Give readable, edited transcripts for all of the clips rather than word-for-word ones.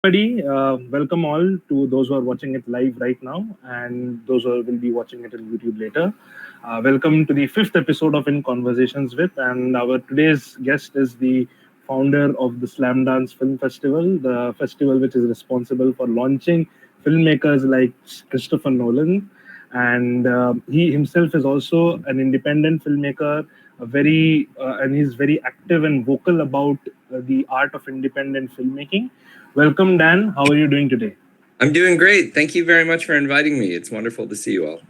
everybody. Welcome all to those who are watching it live right now and those who will be watching it on YouTube later. Welcome to the fifth episode of In Conversations With, and our today's guest is the founder of the Slamdance Film Festival, the festival which is responsible for launching filmmakers like Christopher Nolan. And he himself is also an independent filmmaker, and he's very active and vocal about the art of independent filmmaking. Welcome, Dan. How are you doing today? I'm doing great. Thank you very much for inviting me. It's wonderful to see you all.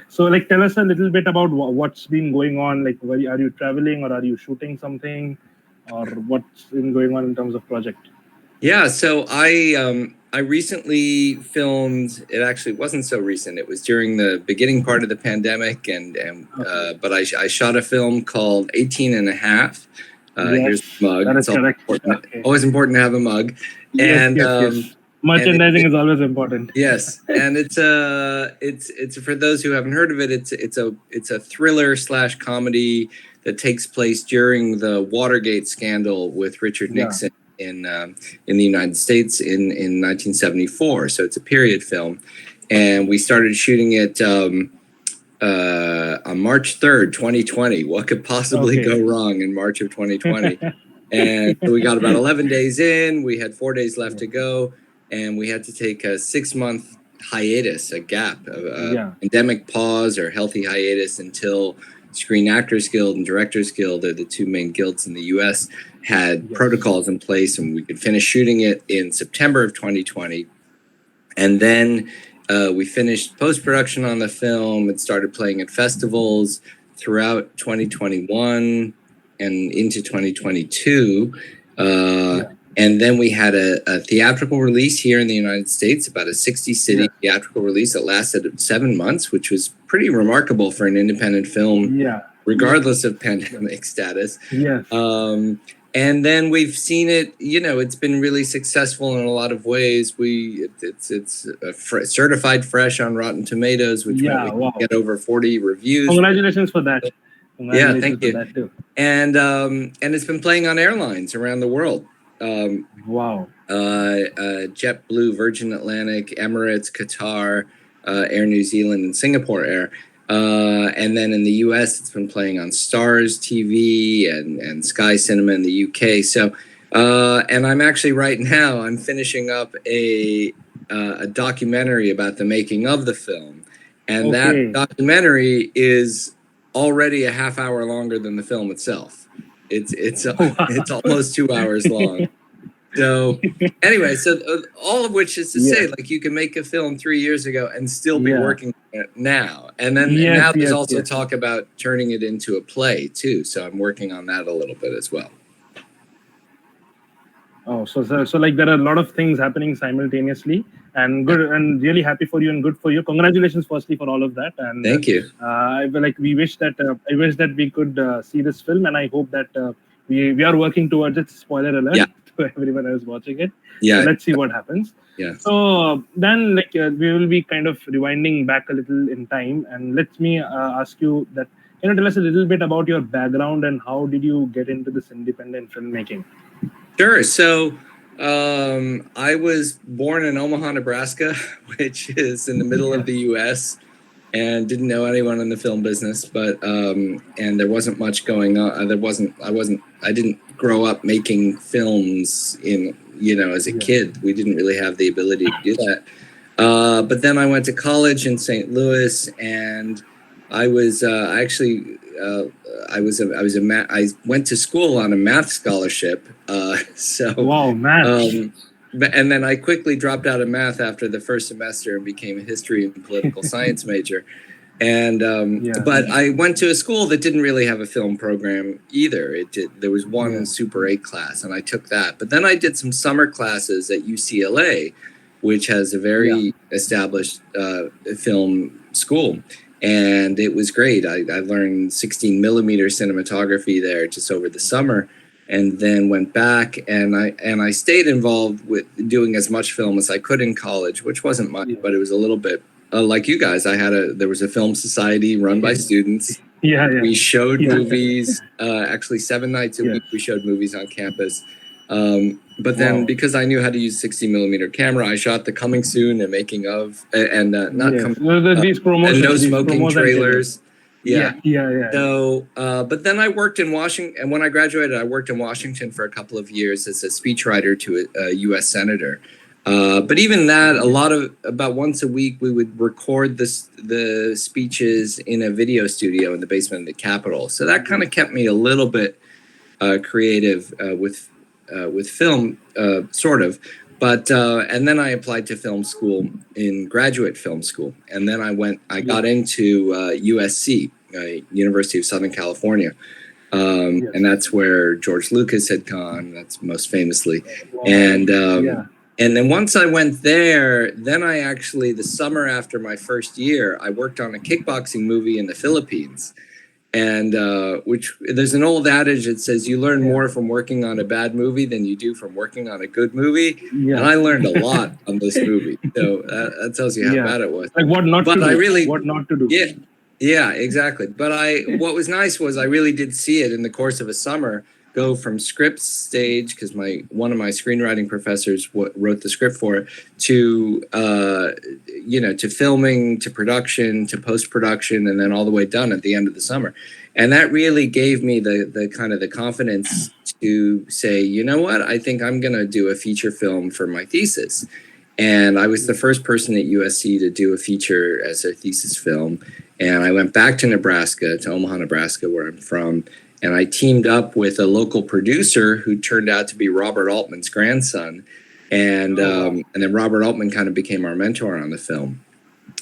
So, tell us a little bit about what's been going on. Are you traveling or are you shooting something, or what's been going on in terms of project? Yeah, so I recently filmed. It actually wasn't so recent. It was during the beginning part of the pandemic, but I shot a film called 18 and a Half. Yes, here's the mug. That is correct. Okay. Always important to have a mug. Yes. Merchandising is always important. Yes, and it's for those who haven't heard of it. It's a thriller / comedy that takes place during the Watergate scandal with Richard Nixon in the United States in 1974. So it's a period film, and we started shooting it on March 3rd, 2020. What could possibly go wrong in March of 2020? And so we got about 11 days in. We had 4 days left to go, and we had to take a 6-month hiatus, a gap, endemic pause or healthy hiatus until Screen Actors Guild and Directors Guild, are the two main guilds in the U.S., had protocols in place, and we could finish shooting it in September of 2020. And then we finished post-production on the film and started playing at festivals throughout 2021 and into 2022. And then we had a theatrical release here in the United States, about a 60-city theatrical release that lasted 7 months, which was pretty remarkable for an independent film, regardless of pandemic status. And then we've seen it, it's been really successful in a lot of ways. It's certified fresh on Rotten Tomatoes, which meant we get over 40 reviews. Congratulations for that. Yeah, thank you. That too. And it's been playing on airlines around the world. JetBlue, Virgin Atlantic, Emirates, Qatar, Air New Zealand, and Singapore Air. And then in the US, it's been playing on Stars TV and Sky Cinema in the UK. So, and I'm actually right now, I'm finishing up a documentary about the making of the film. And that documentary is already a half hour longer than the film itself. It's almost 2 hours long. So anyway, all of which is to say, you can make a film 3 years ago and still be working on it now. And then now there's also talk about turning it into a play too. So I'm working on that a little bit as well. Oh, so there are a lot of things happening simultaneously, and good, and really happy for you and good for you. Congratulations, firstly, for all of that. And thank you. I wish that we could see this film, and I hope that we are working towards it. Spoiler alert to everyone else watching it. So let's see what happens. So then, we will be kind of rewinding back a little in time, and let me ask you that. Can you tell us a little bit about your background and how did you get into this independent filmmaking? Sure. So I was born in Omaha, Nebraska, which is in the middle of the U.S., and didn't know anyone in the film business, but and there wasn't much going on. I didn't grow up making films as a kid. We didn't really have the ability to do that. But then I went to college in St. Louis, and I went to school on a math scholarship. And then I quickly dropped out of math after the first semester and became a history and political science major. And but I went to a school that didn't really have a film program either. There was one Super 8 class, and I took that. But then I did some summer classes at UCLA, which has a very established film school. And it was great. I learned 16 millimeter cinematography there just over the summer, and then went back and I stayed involved with doing as much film as I could in college, which wasn't much, but it was a little bit like you guys. There was a film society run by students. We showed movies, actually 7 nights a week we showed movies on campus. But then because I knew how to use 60 millimeter camera, I shot the coming soon and making of, and not coming, these promotions, no smoking trailers. Yeah. Yeah. So, but then I worked in Washington, and when I graduated, I worked in Washington for a couple of years as a speechwriter to a U.S. senator. But even that, about once a week, we would record the speeches in a video studio in the basement of the Capitol. So that kind of kept me a little bit creative with film, sort of. But and then I applied to film school in graduate film school, and then I got into USC, University of Southern California, and that's where George Lucas had gone. That's most famously, and then once I went there, then I actually, the summer after my first year, I worked on a kickboxing movie in the Philippines. And which there's an old adage that says you learn more from working on a bad movie than you do from working on a good movie. And I learned a lot on this movie. So that tells you how bad it was. Like what not to do. What not to do. Yeah, exactly. But what was nice was I really did see it in the course of a summer go from script stage, because one of my screenwriting professors wrote the script for it, to to filming, to production, to post-production, and then all the way done at the end of the summer. And that really gave me the kind of the confidence to say, you know what, I think I'm going to do a feature film for my thesis. And I was the first person at USC to do a feature as a thesis film. And I went back to Nebraska, to Omaha, Nebraska, where I'm from. And I teamed up with a local producer who turned out to be Robert Altman's grandson. And then Robert Altman kind of became our mentor on the film,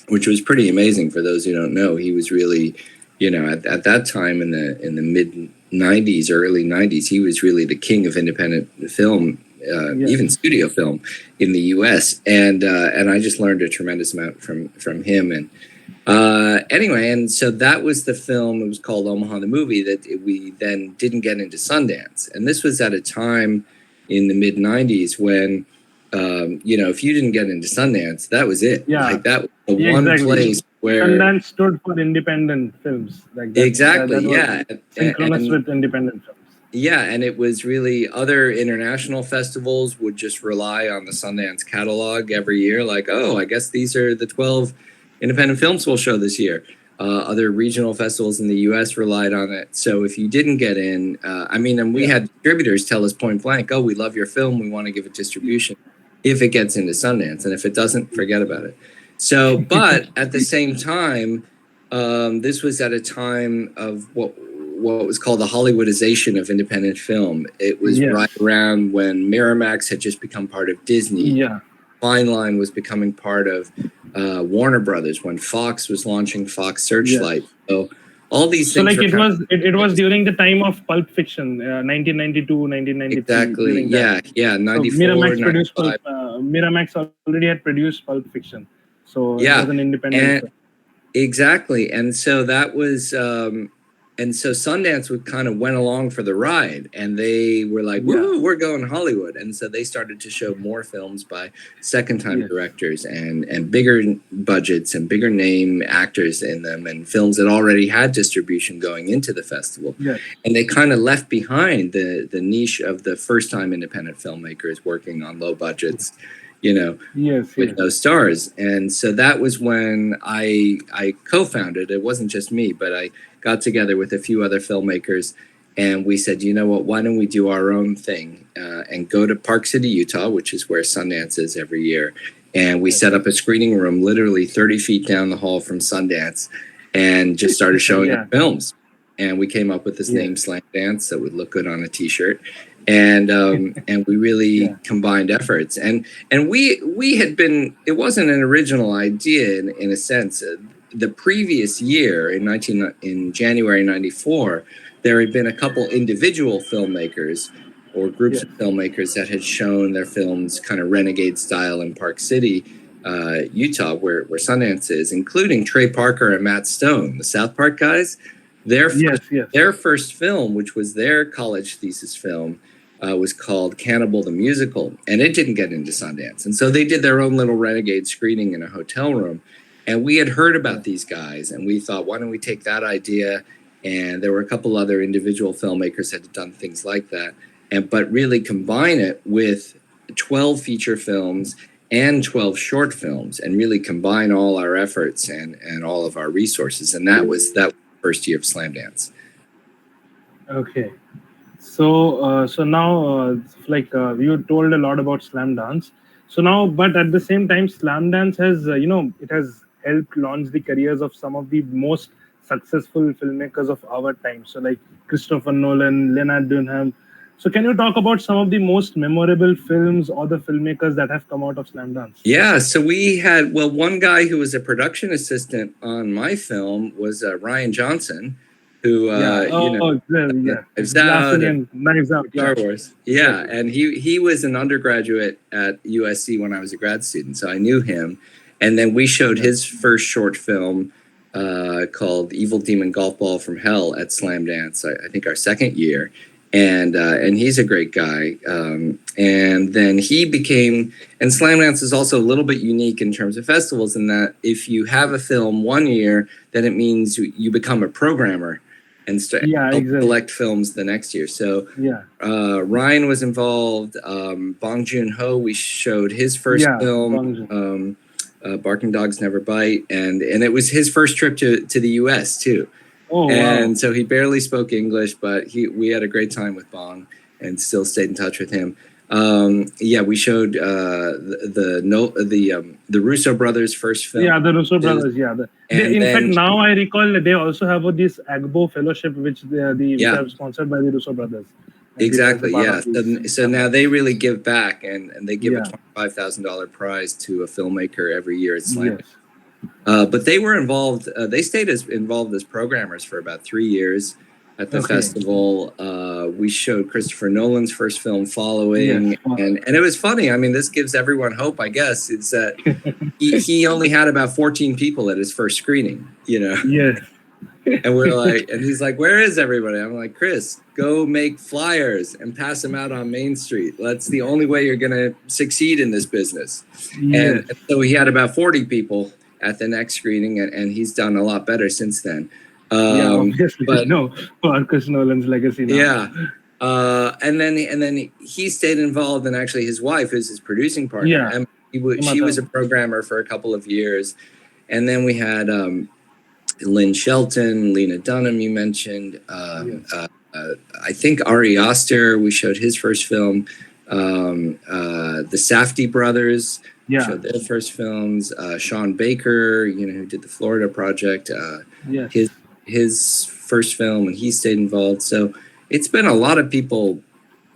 which was pretty amazing. For those who don't know, he was really, at that time in the mid 90s, early 90s, he was really the king of independent film, even studio film in the U.S. And I just learned a tremendous amount from him. And anyway, and so that was the film. It was called Omaha the Movie, that we then didn't get into Sundance. And this was at a time in the mid 90s when, if you didn't get into Sundance, that was it. Yeah. Like that was the one place where Sundance stood for independent films. Like that, exactly. synchronous with independent films. Yeah, and it was really, other international festivals would just rely on the Sundance catalog every year. Like, oh, I guess these are the 12 independent films we'll show this year. Other regional festivals in the U.S. relied on it. So if you didn't get in, and we had distributors tell us point blank, oh, we love your film, we want to give it distribution if it gets into Sundance. And if it doesn't, forget about it. So, but at the same time, this was at a time of what was called the Hollywoodization of independent film. It was right around when Miramax had just become part of Disney. Yeah. Fine Line was becoming part of Warner Brothers, when Fox was launching Fox Searchlight. So all these things. So like it was during the time of Pulp Fiction, 1992, 1993. Exactly. Yeah. 94. So Miramax already had produced Pulp Fiction. So it was an independent. Exactly. And so that was. And so Sundance kind of went along for the ride, and they were like, woo, we're going Hollywood. And so they started to show more films by second-time directors and bigger budgets and bigger name actors in them, and films that already had distribution going into the festival. Yes. And they kind of left behind the niche of the first-time independent filmmakers working on low budgets, with no stars. And so that was when I co-founded. It wasn't just me, but I got together with a few other filmmakers, and we said, you know what, why don't we do our own thing and go to Park City, Utah, which is where Sundance is every year. And we set up a screening room literally 30 feet down the hall from Sundance and just started showing films. And we came up with this name, Slamdance, that would look good on a t-shirt. And we really combined efforts. And we had been, it wasn't an original idea in a sense. The previous year, in January '94, there had been a couple individual filmmakers or groups of filmmakers that had shown their films kind of renegade style in Park City, Utah, where Sundance is, including Trey Parker and Matt Stone, the South Park guys. Their first film, which was their college thesis film, was called Cannibal the Musical, and it didn't get into Sundance. And so they did their own little renegade screening in a hotel room. And we had heard about these guys, and we thought, why don't we take that idea? And there were a couple other individual filmmakers that had done things like that. but really combine it with 12 feature films and 12 short films, and really combine all our efforts and all of our resources. And that was the first year of Slamdance. Okay. So now, you told a lot about Slamdance. So now, but at the same time, Slamdance has it has helped launch the careers of some of the most successful filmmakers of our time. So like Christopher Nolan, Leonard Dunham. So can you talk about some of the most memorable films or the filmmakers that have come out of Slamdance? Yeah, so we had, well, one guy who was a production assistant on my film was Ryan Johnson, who Knives Out, Knives Out, Star Wars. Yeah, and he was an undergraduate at USC when I was a grad student, so I knew him. And then we showed his first short film called Evil Demon Golf Ball from Hell at Slamdance, I think our second year. And he's a great guy. And then he became, and Slamdance is also a little bit unique in terms of festivals in that if you have a film one year, then it means you become a programmer and select films the next year. So Ryan was involved. Bong Joon-ho, we showed his first film, Barking Dogs Never Bite, and it was his first trip to the US too. Oh, and so he barely spoke English, but we had a great time with Bong and still stayed in touch with him. We showed the Russo brothers' first film. Yeah, the Russo brothers. In fact, now I recall they also have this Agbo fellowship, which which are sponsored by the Russo brothers. Exactly. Yeah. So now they really give back, and they give a $25,000 prize to a filmmaker every year at Slam. Yes. But they were involved. They stayed involved as programmers for about 3 years at the festival. We showed Christopher Nolan's first film, Following, and it was funny. I mean, this gives everyone hope, I guess. It's that he only had about 14 people at his first screening. Yes. And we're like, and he's like, "Where is everybody?" I'm like, "Chris, go make flyers and pass them out on Main Street. That's the only way you're gonna succeed in this business." Yes. And so he had about 40 people at the next screening, and he's done a lot better since then. Obviously, but for Chris Nolan's legacy now. Yeah, and then he stayed involved, and actually his wife, who's his producing partner, and she was a programmer for a couple of years, and then we had Lynn Shelton, Lena Dunham, you mentioned. I think Ari Aster, we showed his first film. The Safdie brothers showed their first films. Sean Baker, who did the Florida Project, his first film, and he stayed involved. So it's been a lot of people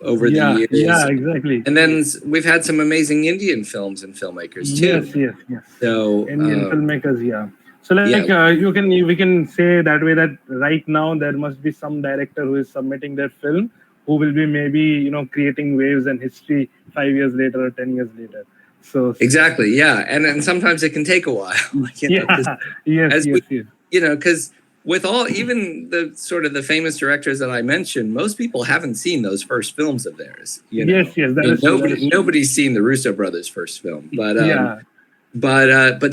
over the years. Yeah, exactly. And then we've had some amazing Indian films and filmmakers too. Yes. So Indian filmmakers, So we can say that way that right now there must be some director who is submitting their film who will be maybe creating waves and history 5 years later or 10 years later. So exactly, and sometimes it can take a while. Because with even the sort of the famous directors that I mentioned, most people haven't seen those first films of theirs. Nobody's seen the Russo brothers' first film, but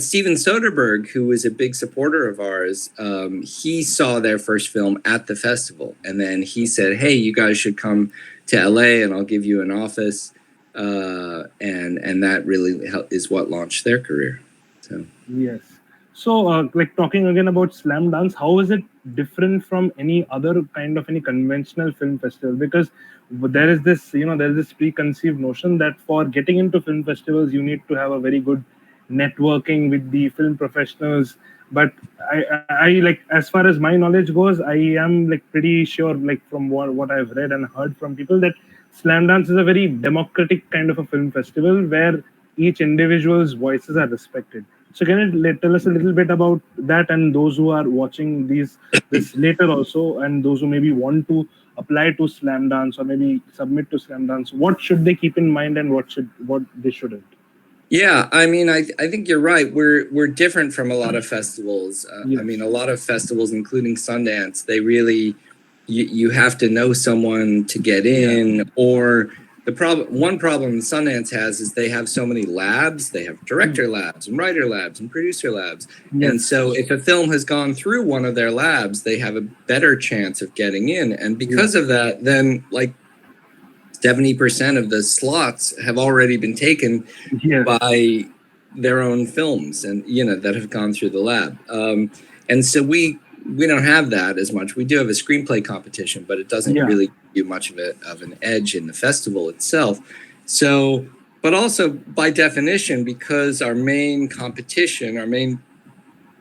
Steven Soderbergh, who was a big supporter of ours, he saw their first film at the festival, and then he said, "Hey, you guys should come to LA, and I'll give you an office." And that really is what launched their career. So yes. So talking again about Slamdance, how is it different from any other kind of any conventional film festival? Because there is this preconceived notion that for getting into film festivals you need to have a very good networking with the film professionals. But I as far as my knowledge goes, I am pretty sure from what I've read and heard from people that Slamdance is a very democratic kind of a film festival where each individual's voices are respected. So can you tell us a little bit about that, and those who are watching this later also, and those who maybe want to apply to Slamdance or maybe submit to Slamdance, what should they keep in mind and what they shouldn't? Yeah, I mean, I think you're right. We're different from a lot of festivals. I mean, a lot of festivals, including Sundance, they really you have to know someone to get in, or one problem Sundance has is they have so many labs. They have director labs and writer labs and producer labs. And so if a film has gone through one of their labs, they have a better chance of getting in. And because of that, then 70% of the slots have already been taken by their own films, and that have gone through the lab. And so we don't have that as much. We do have a screenplay competition, but it doesn't really give you much of an edge in the festival itself. So, but also by definition, because our main competition,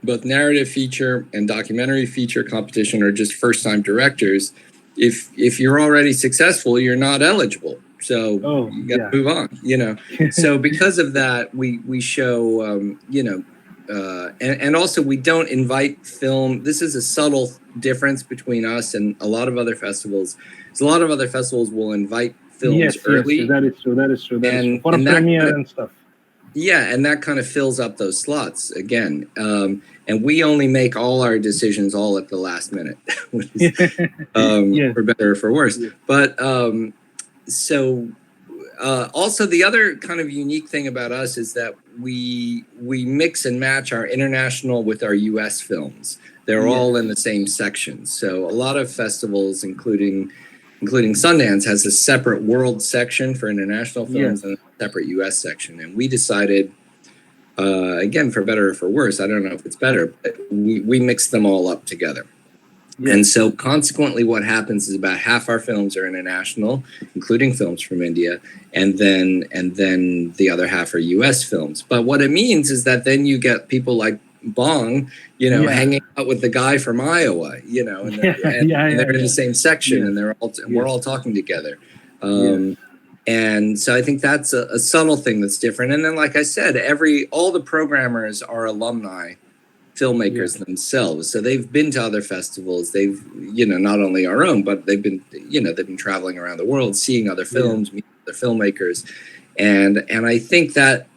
both narrative feature and documentary feature competition are just first-time directors. If you're already successful, you're not eligible. So you got to move on, So because of that, we show, and also we don't invite film. This is a subtle difference between us and a lot of other festivals. So a lot of other festivals will invite films early. Yes, that is true. For a premiere and stuff. Yeah, and that kind of fills up those slots again. And we only make all our decisions all at the last minute, which is, for better or for worse. But also the other kind of unique thing about us is that we mix and match our international with our US films. They're all in the same section. So a lot of festivals, including Sundance, has a separate world section for international films and a separate US section. And we decided, again, for better or for worse, I don't know if it's better, but we mix them all up together. And so consequently what happens is about half our films are international, including films from India, and then the other half are US films. But what it means is that then you get people like Bong, hanging out with the guy from Iowa, and they're in the same section, and we're all talking together. And so I think that's a subtle thing that's different. And then, like I said, all the programmers are alumni filmmakers themselves. So they've been to other festivals. They've, not only our own, but they've been traveling around the world, seeing other films, meeting other filmmakers. And I think that,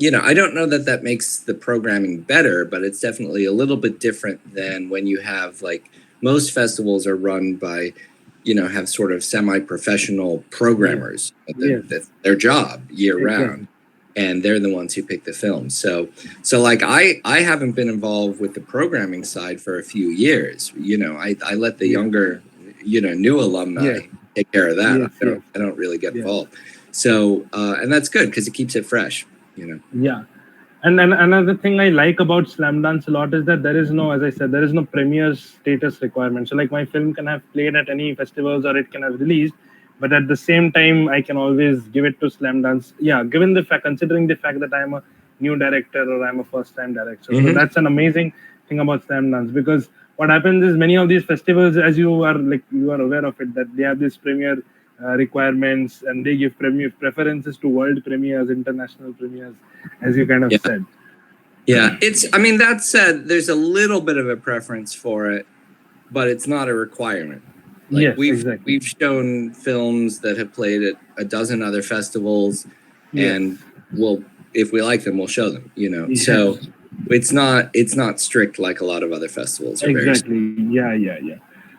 I don't know that makes the programming better, but it's definitely a little bit different than when you have, like, most festivals are run by, have sort of semi-professional programmers. That's their job year round. And they're the ones who pick the films. So like I haven't been involved with the programming side for a few years. I let the younger, new alumni take care of that. I don't really get involved. So and that's good because it keeps it fresh. Yeah. And then another thing I like about Slamdance a lot is that there is no, as I said, there is no premiere status requirement. So like my film can have played at any festivals or it can have released, but at the same time, I can always give it to Slamdance. Yeah, given the fact, considering the fact that I'm a new director or I'm a first-time director. So that's an amazing thing about Slamdance, because what happens is many of these festivals, as you are aware of it, that they have this premiere requirements, and they give preferences to world premieres, international premieres, as you kind of said. Yeah, that said, there's a little bit of a preference for it, but it's not a requirement. Like we've shown films that have played at a dozen other festivals, and if we like them, we'll show them. So it's not strict like a lot of other festivals. Exactly. Yeah.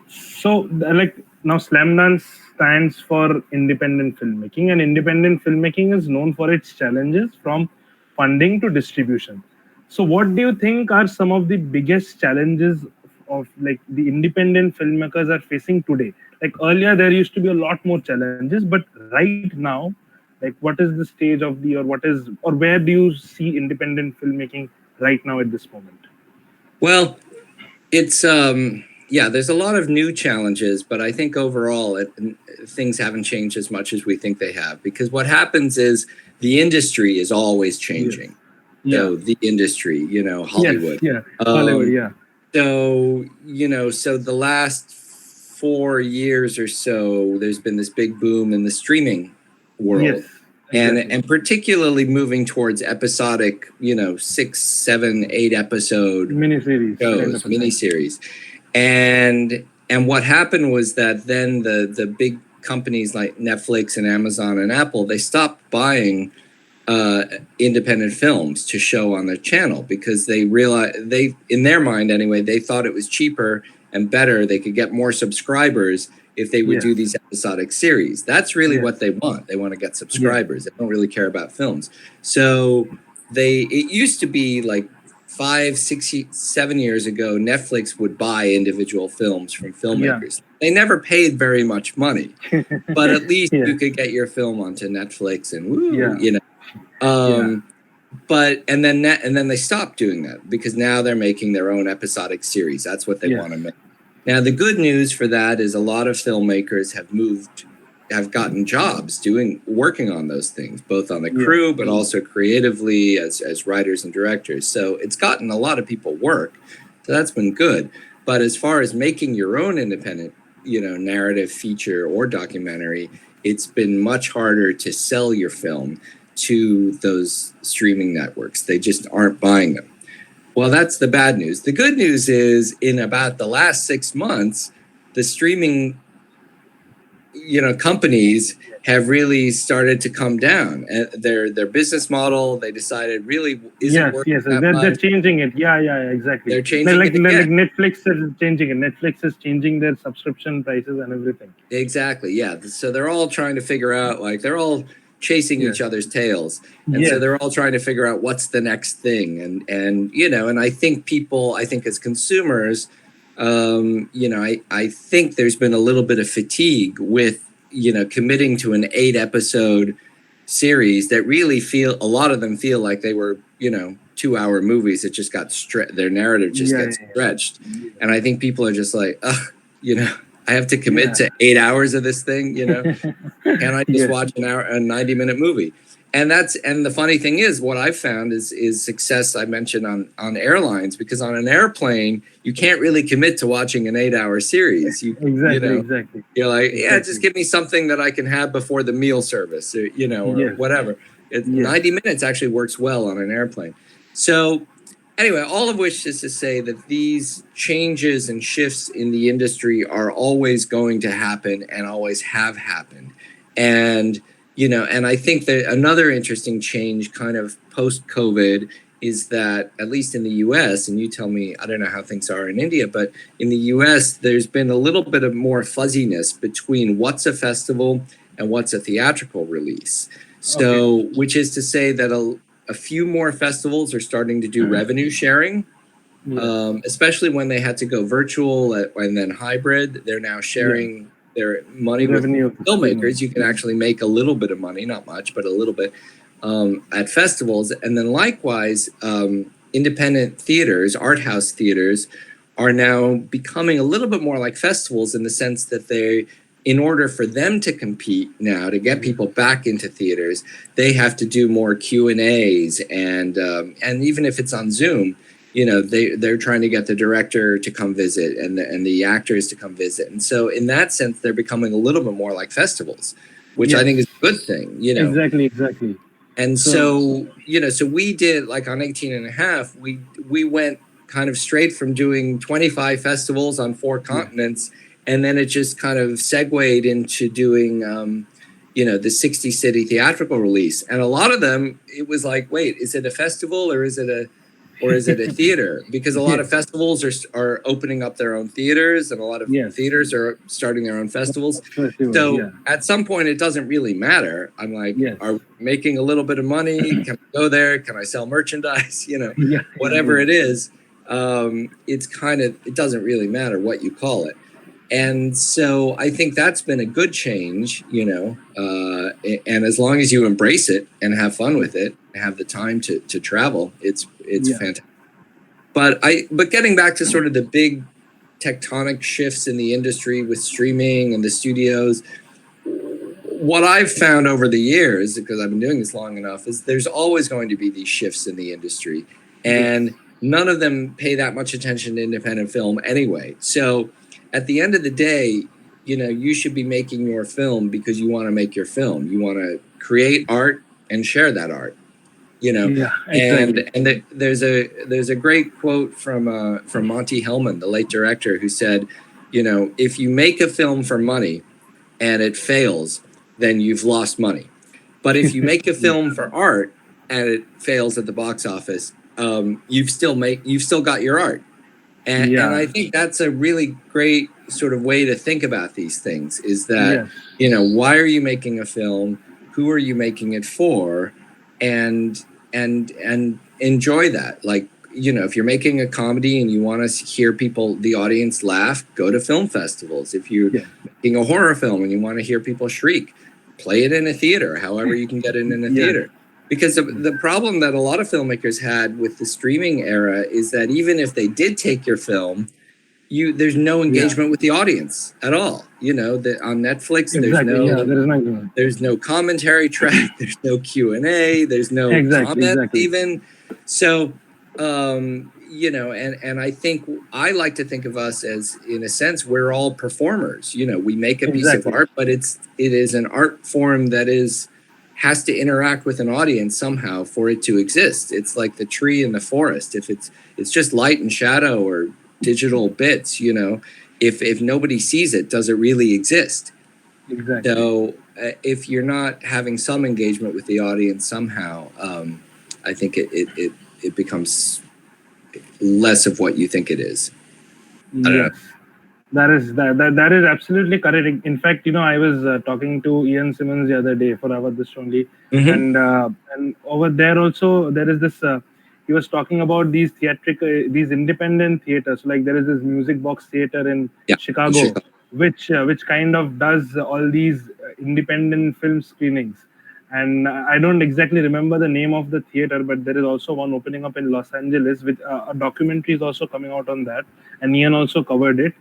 So like now, Slamdance stands for independent filmmaking, and independent filmmaking is known for its challenges from funding to distribution. So what do you think are some of the biggest challenges of like the independent filmmakers are facing today? Like earlier there used to be a lot more challenges, but right now, like what is the stage of where do you see independent filmmaking right now at this moment? Well, it's there's a lot of new challenges, but I think overall things haven't changed as much as we think they have, because what happens is the industry is always changing. So the industry, Hollywood. Hollywood, So the last 4 years or so, there's been this big boom in the streaming world. And particularly moving towards episodic, 6, 7, 8 episode miniseries. And what happened was that then the big companies like Netflix and Amazon and Apple, they stopped buying independent films to show on their channel, because they realized, in their mind anyway, they thought it was cheaper and better, they could get more subscribers if they would do these episodic series. That's really what they want. They want to get subscribers. They don't really care about films. So it used to be like 5, 6, 7 years ago, Netflix would buy individual films from filmmakers. They never paid very much money, but at least you could get your film onto Netflix and you know. But and then they stopped doing that because now they're making their own episodic series. That's what they want to make. Now the good news for that is a lot of filmmakers have gotten jobs working on those things, both on the crew but also creatively as writers and directors. So it's gotten a lot of people work. So that's been good. But as far as making your own independent, you know, narrative feature or documentary, it's been much harder to sell your film to those streaming networks. They just aren't buying them. Well, that's the bad news. The good news is in about the last 6 months, the streaming, you know, companies have really started to come down. And their business model, they decided really isn't working that much. They're changing it. Exactly. They're changing like it again. Netflix is changing it. Netflix is changing their subscription prices and everything. Exactly. Yeah. So they're all trying to figure out, like, they're all chasing each other's tails, and so they're all trying to figure out what's the next thing. And you know, and I think as consumers, you know, I think there's been a little bit of fatigue with, you know, committing to an 8-episode series that really a lot of them feel like they were, you know, 2-hour movies that just got their narrative just gets stretched. And I think people are just like, you know, I have to commit to 8 hours of this thing, you know. Can I just watch a 90-minute movie? And the funny thing is, what I've found is success. I mentioned on airlines, because on an airplane you can't really commit to watching an 8-hour series. Exactly. You're like, just give me something that I can have before the meal service, or, you know, or whatever. 90 minutes actually works well on an airplane. So anyway, all of which is to say that these changes and shifts in the industry are always going to happen and always have happened. And, you know, and I think that another interesting change kind of post-COVID is that, at least in the US, and you tell me, I don't know how things are in India, but in the US, there's been a little bit of more fuzziness between what's a festival and what's a theatrical release. So, which is to say that a few more festivals are starting to do revenue sharing, especially when they had to go virtual and then hybrid. They're now sharing their money with filmmakers. You can actually make a little bit of money, not much, but a little bit at festivals. And then likewise, independent theaters, art house theaters, are now becoming a little bit more like festivals, in the sense that in order for them to compete now, to get people back into theaters, they have to do more Q&As, and even if it's on Zoom, you know, they're trying to get the director to come visit and the actors to come visit. And so in that sense, they're becoming a little bit more like festivals, which I think is a good thing, you know. Exactly. And so, you know, so we did, like on 18 and a half, we went kind of straight from doing 25 festivals on 4 continents, and then it just kind of segued into doing, you know, the 60 city theatrical release. And a lot of them, it was like, wait, is it a festival or is it a theater? Because a lot of festivals are opening up their own theaters, and a lot of theaters are starting their own festivals. So at some point, it doesn't really matter. I'm like, are we making a little bit of money? Can I go there? Can I sell merchandise? You know, whatever it is, it's kind of, it doesn't really matter what you call it. And so I think that's been a good change, you know, and as long as you embrace it and have fun with it, and have the time to travel, it's fantastic. But getting back to sort of the big tectonic shifts in the industry with streaming and the studios, what I've found over the years, because I've been doing this long enough, is there's always going to be these shifts in the industry, and none of them pay that much attention to independent film anyway. So at the end of the day, you know, you should be making your film because you want to make your film. You want to create art and share that art, you know. And there's a great quote from Monty Hellman, the late director, who said, you know, if you make a film for money and it fails, then you've lost money. But if you make a film for art and it fails at the box office, you've still got your art. And I think that's a really great sort of way to think about these things, is that, you know, why are you making a film? Who are you making it for? And enjoy that. Like, if you're making a comedy and you want to hear the audience laugh, go to film festivals. If you're making a horror film and you want to hear people shriek, play it in a theater, however you can get it in a theater. Because the problem that a lot of filmmakers had with the streaming era is that even if they did take your film, there's no engagement with the audience at all. On Netflix, there's no commentary track, there's no Q&A, there's no comment even. So, and I think I like to think of us as, in a sense, we're all performers. We make a piece of art, but it is an art form that has to interact with an audience somehow for it to exist. It's like the tree in the forest. If it's just light and shadow or digital bits, if nobody sees it, does it really exist? Exactly. So if you're not having some engagement with the audience somehow, I think it becomes less of what you think it is. Yes. That is absolutely correct. In fact, I was talking to Ian Simmons the other day for this only, and over there also there is this. He was talking about these these independent theaters. Like there is this Music Box Theater in Chicago, which kind of does all these independent film screenings. And I don't exactly remember the name of the theater, but there is also one opening up in Los Angeles, with a documentary is also coming out on that, and Ian also covered it.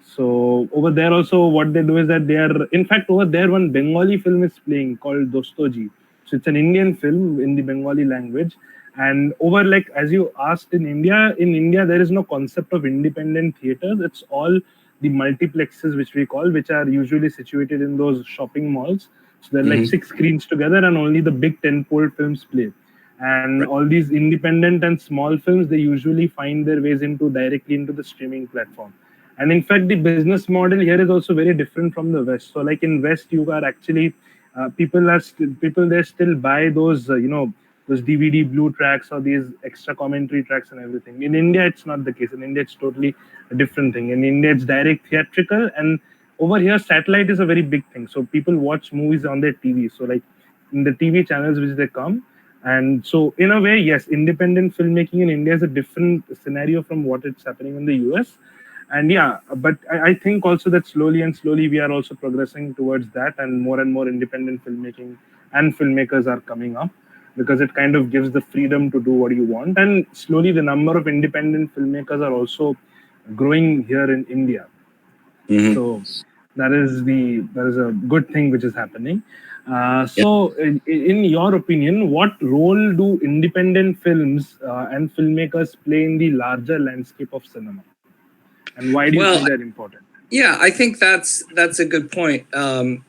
So over there also what they do is that they are, in fact, over there one Bengali film is playing called Dostoji. So it's an Indian film in the Bengali language. And over, like, as you asked, in India there is no concept of independent theaters. It's all the multiplexes, which we call, which are usually situated in those shopping malls. So they're like 6 screens together and only the big tentpole films play. And all these independent and small films, they usually find their ways directly into the streaming platform. And in fact, the business model here is also very different from the West. So like in West, you are actually, people there still buy those, those DVD blue tracks or these extra commentary tracks and everything. In India, it's not the case. In India, it's totally a different thing. In India, it's direct theatrical. And over here, satellite is a very big thing. So people watch movies on their TV. So like in the TV channels which they come. And so in a way, yes, independent filmmaking in India is a different scenario from what it's happening in the US. And but I think also that slowly we are also progressing towards that, and more independent filmmaking and filmmakers are coming up, because it kind of gives the freedom to do what you want. And slowly the number of independent filmmakers are also growing here in India. So that is a good thing which is happening. So in your opinion, what role do independent films and filmmakers play in the larger landscape of cinema? And why do you think that important? Yeah, I think that's a good point. And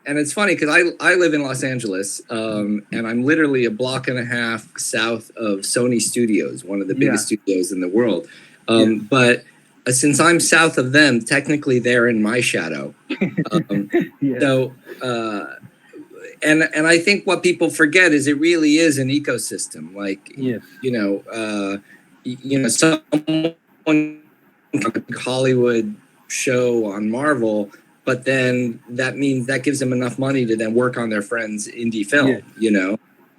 it's funny because I live in Los Angeles, and I'm literally a block and a half south of Sony Studios, one of the biggest studios in the world. But since I'm south of them, technically they're in my shadow. So, and I think what people forget is it really is an ecosystem. Like, someone Hollywood show on Marvel, but then that means that gives them enough money to then work on their friend's indie film.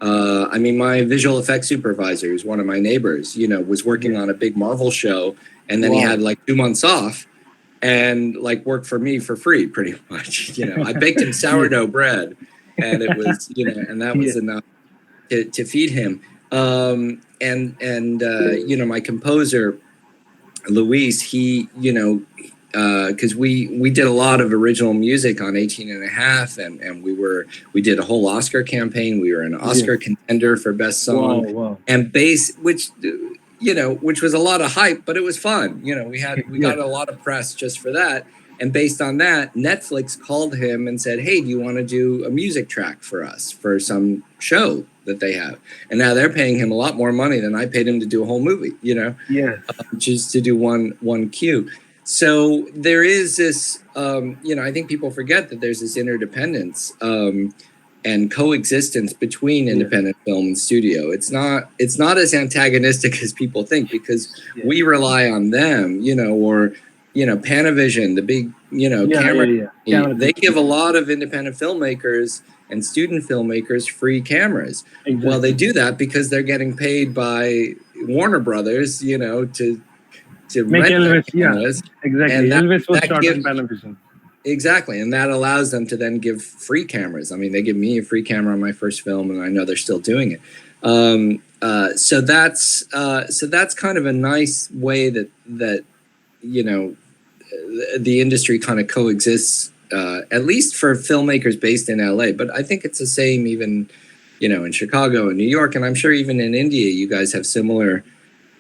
I mean, my visual effects supervisor, who's one of my neighbors, was working on a big Marvel show, and then he had like 2 months off and like worked for me for free, pretty much. I baked him sourdough bread, and it was, and that was enough to feed him. My composer, Luis, he, because we did a lot of original music on 18 and a half, and we did a whole Oscar campaign. We were an Oscar contender for best song and bass, which was a lot of hype, but it was fun. We got a lot of press just for that. And based on that, Netflix called him and said, "Hey, do you want to do a music track for us for some show that they have?" And now they're paying him a lot more money than I paid him to do a whole movie, just to do one cue. So there is this, I think people forget that there's this interdependence and coexistence between independent film and studio. It's not as antagonistic as people think, because we rely on them, or Panavision, the big, camera. They give a lot of independent filmmakers and student filmmakers free cameras. Exactly. Well, they do that because they're getting paid by Warner Brothers, to make rent their Elvis. cameras. Yeah, exactly. And Elvis was that shot gives, on Panavision. exactly, and that allows them to then give free cameras. I mean, they give me a free camera on my first film, and I know they're still doing it. So that's kind of a nice way that the industry kind of coexists, at least for filmmakers based in LA. But I think it's the same even, in Chicago and New York, and I'm sure even in India, you guys have similar,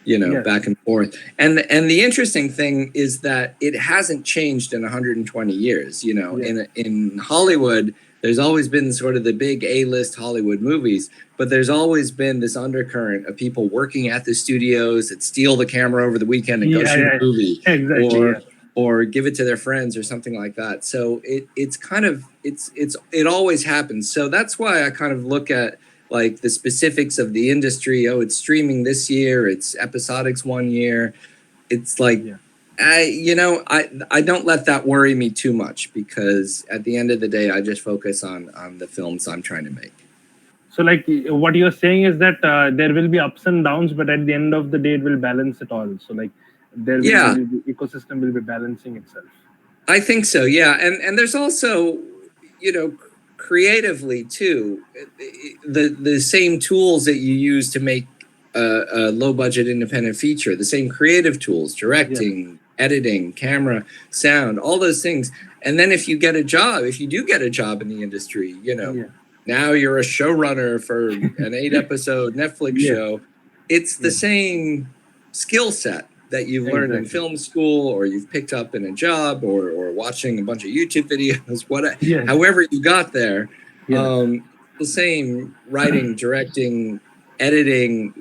Yes. back and forth. And the interesting thing is that it hasn't changed in 120 years. Yes. In Hollywood, there's always been sort of the big A-list Hollywood movies, but there's always been this undercurrent of people working at the studios that steal the camera over the weekend and go shoot a movie, Exactly. or give it to their friends or something like that. So it always happens. So that's why I kind of look at like the specifics of the industry. Oh, it's streaming this year, it's episodics one year. It's like, I don't let that worry me too much, because at the end of the day, I just focus on the films I'm trying to make. So like what you're saying is that there will be ups and downs, but at the end of the day, it will balance it all. So like there will be, the ecosystem will be balancing itself. I think so, yeah. And there's also, creatively too, the same tools that you use to make a low budget independent feature, the same creative tools, directing, editing, camera, sound, all those things. And then if you do get a job in the industry, now you're a showrunner for an 8-episode Netflix show. It's the same skill set that you've learned in film school, or you've picked up in a job, or watching a bunch of YouTube videos, however you got there. The same writing, directing, editing,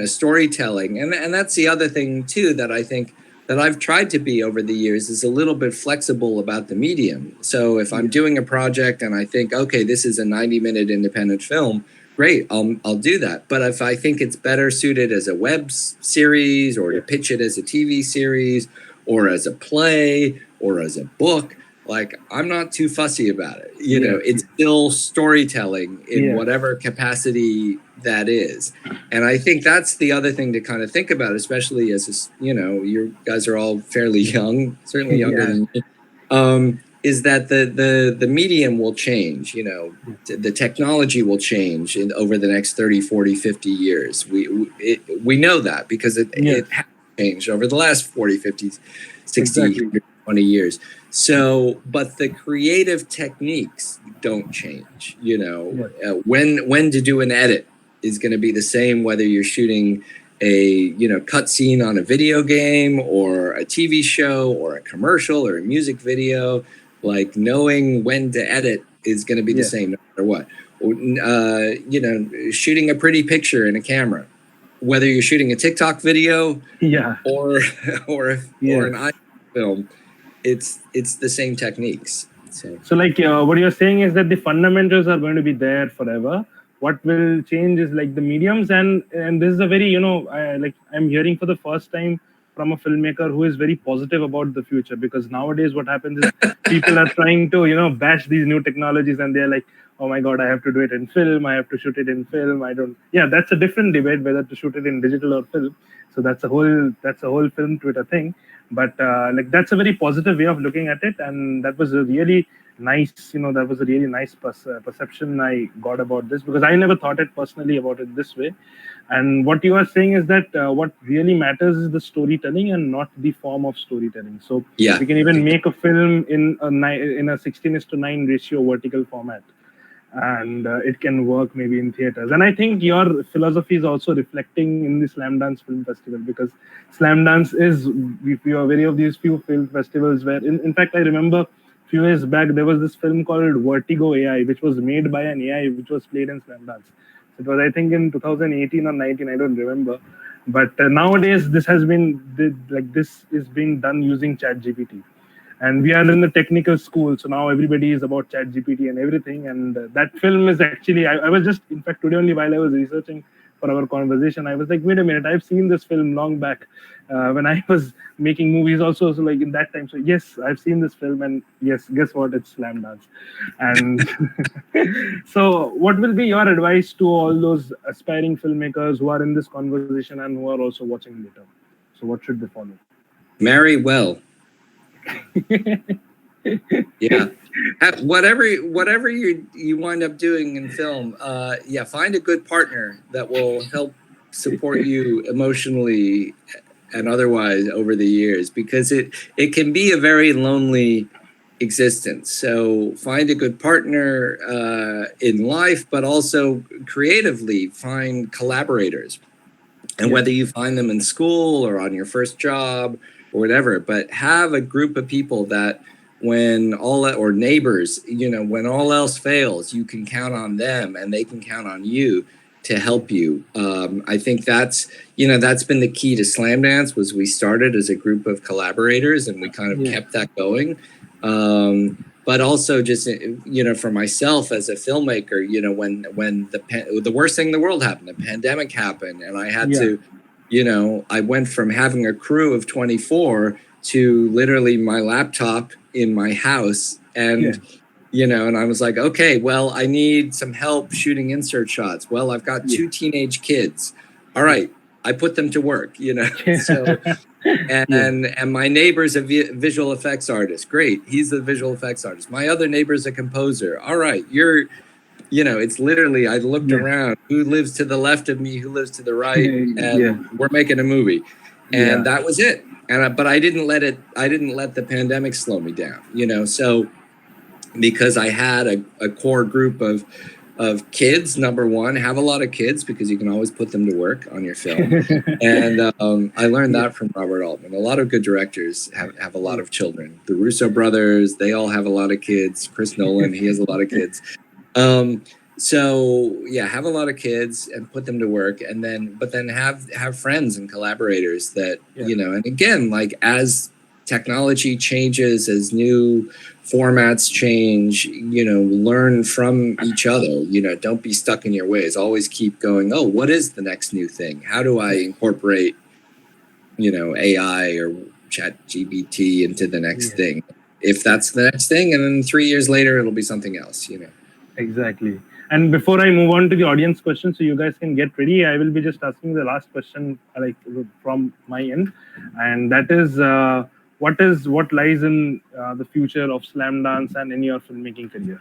storytelling. And that's the other thing too, that I think that I've tried to be over the years, is a little bit flexible about the medium. So if I'm doing a project and I think, okay, this is a 90-minute independent film, great, I'll do that. But if I think it's better suited as a web series, or to pitch it as a TV series, or as a play, or as a book, like, I'm not too fussy about it. It's still storytelling in whatever capacity that is. And I think that's the other thing to kind of think about, especially as, you guys are all fairly young, certainly younger than me, is that the medium will change, the technology will change over the next 30, 40, 50 years. We know that because it has changed over the last 40, 50, 60, 20 years. So, but the creative techniques don't change. When to do an edit is going to be the same, whether you're shooting a cut scene on a video game, or a TV show, or a commercial, or a music video. Like, knowing when to edit is going to be the same no matter what. Shooting a pretty picture in a camera, whether you're shooting a TikTok video, or an iPhone film, it's the same techniques. So like what you're saying is that the fundamentals are going to be there forever. What will change is like the mediums, and this is a very I'm hearing for the first time from a filmmaker who is very positive about the future, because nowadays what happens is people are trying to bash these new technologies, and they're like, oh my god, I have to do it in film, I have to shoot it in film. That's a different debate whether to shoot it in digital or film. So that's a whole film Twitter thing. But that's a very positive way of looking at it, and that was a really nice perception I got about this, because I never thought it personally about it this way. And what you are saying is that what really matters is the storytelling and not the form of storytelling. So we can even make a film in a 16:9 ratio vertical format, and it can work maybe in theaters. And I think your philosophy is also reflecting in the Slamdance Film Festival, because Slamdance is very of these few film festivals where, in fact, I remember a few years back there was this film called Vertigo AI, which was made by an AI, which was played in Slamdance. It was, I think, in 2018 or 19, I don't remember. But nowadays this is being done using ChatGPT. And we are in the technical school, so now everybody is about ChatGPT and everything. And that film is actually, I was just, in fact, today only while I was researching for our conversation, I was like, wait a minute, I've seen this film long back when I was making movies also. So like in that time, so yes, I've seen this film, and yes, guess what? It's Slamdance. And so, what will be your advice to all those aspiring filmmakers who are in this conversation and who are also watching later? So, what should they follow? Marry well. Yeah. Whatever you wind up doing in film, find a good partner that will help support you emotionally and otherwise over the years, because it can be a very lonely existence. So find a good partner in life, but also creatively find collaborators. And whether you find them in school or on your first job or whatever, but have a group of people that or neighbors, when all else fails, you can count on them and they can count on you to help you. I think that's been the key to Slamdance. Was we started as a group of collaborators and we kind of kept that going. But also just, for myself as a filmmaker, when the worst thing in the world happened, the pandemic happened, and I had to, I went from having a crew of 24 to literally my laptop in my house. And, and I was like, okay, well, I need some help shooting insert shots. Well, I've got 2 teenage kids. All right. I put them to work, so, and my neighbor's a visual effects artist. Great. He's the visual effects artist. My other neighbor's a composer. All right. It's literally, I looked around, who lives to the left of me, who lives to the right, and we're making a movie. And that was it. But I didn't let the pandemic slow me down, so because I had a core group of kids. Number one, have a lot of kids, because you can always put them to work on your film. And I learned that from Robert Altman. A lot of good directors have a lot of children. The Russo brothers, they all have a lot of kids. Chris Nolan, he has a lot of kids. So have a lot of kids and put them to work, and then have friends and collaborators that and again, like as technology changes, as new formats change, learn from each other. Don't be stuck in your ways. Always keep going, oh, what is the next new thing? How do I incorporate AI or ChatGPT into the next thing, if that's the next thing, and then 3 years later it'll be something else. Exactly. And before I move on to the audience question, so you guys can get ready, I will be just asking the last question, like from my end, and that is, what lies in the future of Slamdance and in your filmmaking career?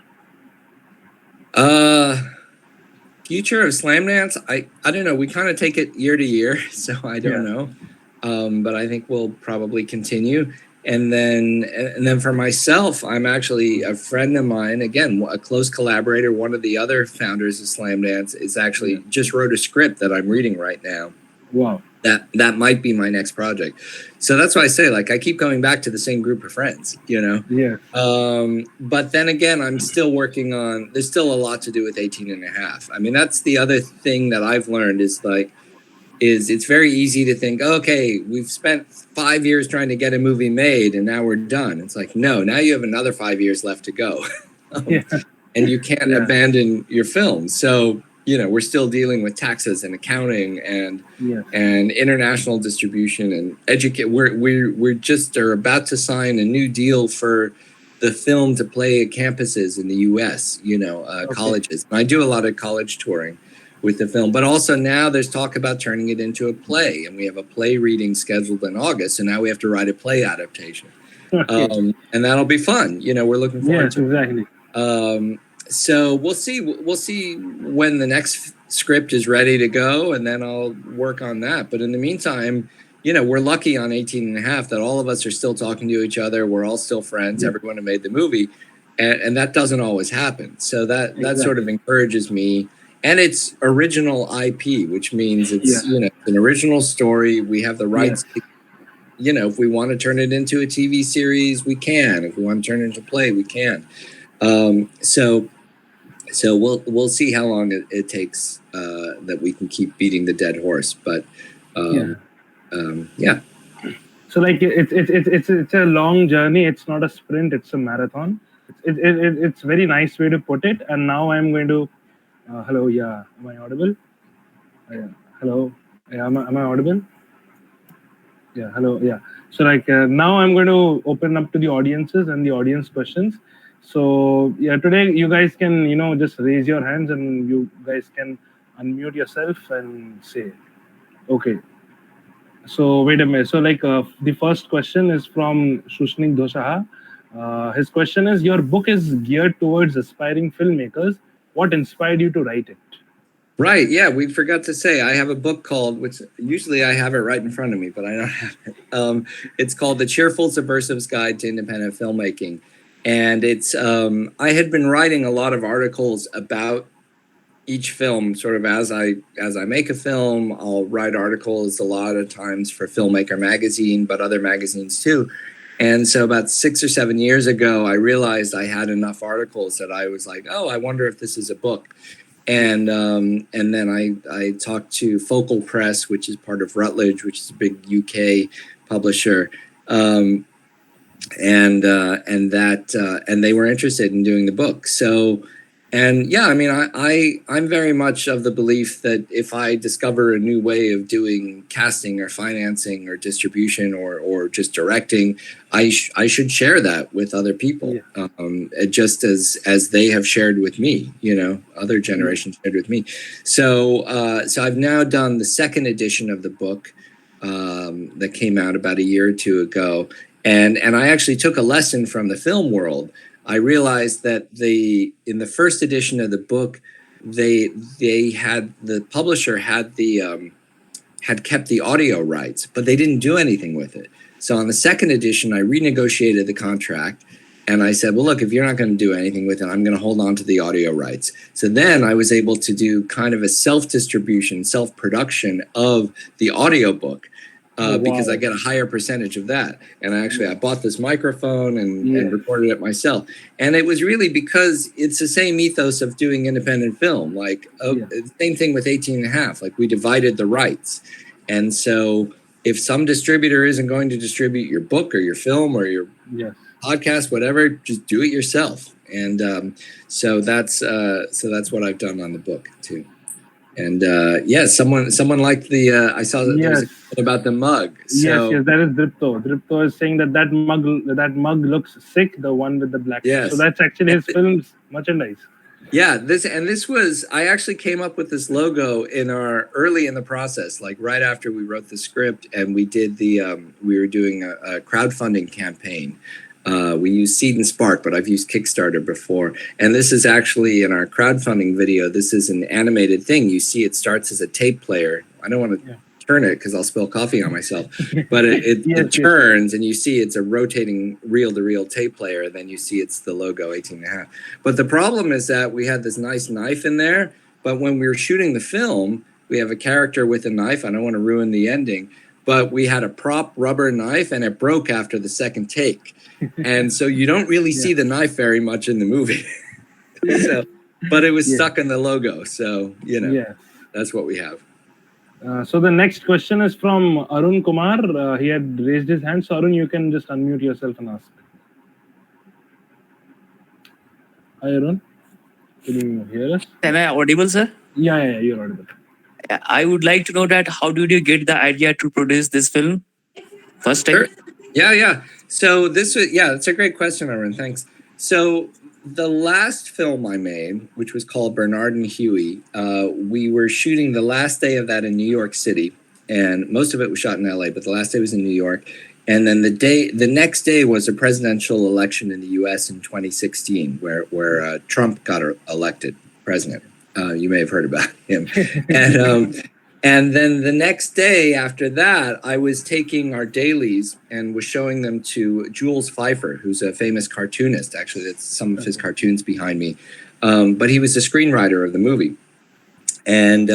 Future of Slamdance, I don't know. We kind of take it year to year, so I don't know. But I think we'll probably continue. And then for myself, I'm actually, a friend of mine, again, a close collaborator, one of the other founders of Slamdance, is actually just wrote a script that I'm reading right now. Wow. That might be my next project. So that's why I say, like, I keep going back to the same group of friends, But then again, I'm still working on, there's still a lot to do with 18 and a half. I mean, that's the other thing that I've learned is it's very easy to think, okay, we've spent 5 years trying to get a movie made and now we're done. It's like, no, now you have another 5 years left to go. And you can't abandon your film. So, we're still dealing with taxes and accounting and international distribution and educate. We're just are about to sign a new deal for the film to play at campuses in the US, colleges. And I do a lot of college touring with the film, but also now there's talk about turning it into a play, and we have a play reading scheduled in August, and now we have to write a play adaptation. And that'll be fun. We're looking forward to it. Exactly. So we'll see when the next script is ready to go, and then I'll work on that. But in the meantime, we're lucky on 18 and a half that all of us are still talking to each other. We're all still friends. Everyone who made the movie, and that doesn't always happen. So that sort of encourages me. And it's original IP, which means it's an original story. We have the rights to, if we want to turn it into a TV series, we can. If we want to turn it into a play, we can. So we'll see how long it takes that we can keep beating the dead horse. But So like it's a long journey. It's not a sprint. It's a marathon. It's very nice way to put it. And now I'm going to hello. Yeah, am I audible? Yeah. Hello. Yeah, am I audible? Yeah. Hello. Yeah. So now I'm going to open up to the audiences and the audience questions. So yeah, today you guys can just raise your hands and you guys can unmute yourself and say. Okay. So wait a minute. So the first question is from Shushnik Doshaha. His question is: Your book is geared towards aspiring filmmakers. What inspired you to write it? Right. Yeah, we forgot to say I have a book called, which usually I have it right in front of me, but I don't have it. It's called The Cheerful Subversive's Guide to Independent Filmmaking. And it's I had been writing a lot of articles about each film sort of as I make a film. I'll write articles a lot of times for Filmmaker magazine, but other magazines too. And so about 6 or 7 years ago, I realized I had enough articles that I was like, oh, I wonder if this is a book. And then I talked to Focal Press, which is part of Routledge, which is a big UK publisher, and they were interested in doing the book. So, and yeah, I mean, I'm very much of the belief that if I discover a new way of doing casting or financing or distribution or just directing, I should share that with other people, just as they have shared with me. Other generations shared with me. So I've now done the second edition of the book that came out about a year or two ago, and I actually took a lesson from the film world. I realized that in the first edition of the book, the publisher had kept the audio rights, but they didn't do anything with it. So on the second edition, I renegotiated the contract, and I said, well, look, if you're not going to do anything with it, I'm going to hold on to the audio rights. So then I was able to do kind of a self-distribution, self-production of the audiobook. Because I get a higher percentage of that. And I bought this microphone and recorded it myself. And it was really because it's the same ethos of doing independent film. Same thing with 18 and a half. Like, we divided the rights. And so if some distributor isn't going to distribute your book or your film or your podcast, whatever, just do it yourself. And so that's what I've done on the book too. And someone liked the. I saw that there was a comment about the mug. So, yes, that is Dripto. Dripto is saying that mug looks sick. The one with the black. Yes. So that's actually his film's merchandise. Yeah, this was. I actually came up with this logo early in the process, like right after we wrote the script, and we did we were doing a crowdfunding campaign. We use Seed and Spark, but I've used Kickstarter before. And this is actually in our crowdfunding video. This is an animated thing. You see it starts as a tape player. I don't want to turn it because I'll spill coffee on myself. But it turns and you see it's a rotating reel-to-reel tape player. And then you see it's the logo 18 and a half. But the problem is that we had this nice knife in there. But when we were shooting the film, we have a character with a knife. I don't want to ruin the ending. But we had a prop rubber knife and it broke after the second take. And so you don't really see the knife very much in the movie. But it was stuck in the logo. So, that's what we have. So the next question is from Arun Kumar. He had raised his hand. So Arun, you can just unmute yourself and ask. Hi, Arun. Can you hear us? Am I audible, sir? Yeah, you're audible. I would like to know that how did you get the idea to produce this film first time? Sure. Yeah. So it's a great question, Arun. Thanks. So the last film I made, which was called Bernard and Huey, we were shooting the last day of that in New York City, and most of it was shot in LA, but the last day was in New York. And then the next day was a presidential election in the U.S. in 2016, where Trump got elected president. You may have heard about him. And then the next day after that, I was taking our dailies and was showing them to Jules Feiffer, who's a famous cartoonist. Actually, that's some of his cartoons behind me. But he was the screenwriter of the movie. And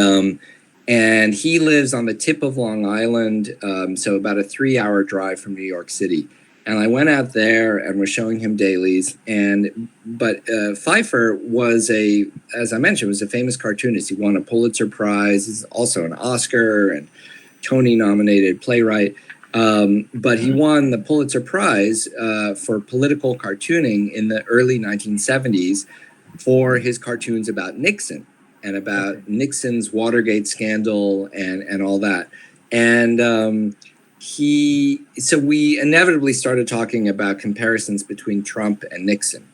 he lives on the tip of Long Island, so about a 3-hour drive from New York City. And I went out there and was showing him dailies. But Pfeiffer was as I mentioned, was a famous cartoonist. He won a Pulitzer Prize. He's also an Oscar and Tony-nominated playwright. But he won the Pulitzer Prize for political cartooning in the early 1970s for his cartoons about Nixon. and about Nixon's Watergate scandal and all that. And so we inevitably started talking about comparisons between Trump and Nixon.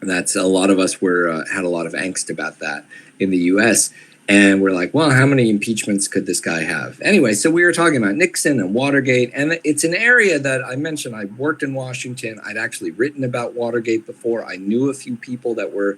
That's a lot of us had a lot of angst about that in the U.S. And we're like, well, how many impeachments could this guy have? Anyway, so we were talking about Nixon and Watergate, and it's an area that I mentioned. I worked in Washington. I'd actually written about Watergate before. I knew a few people that were,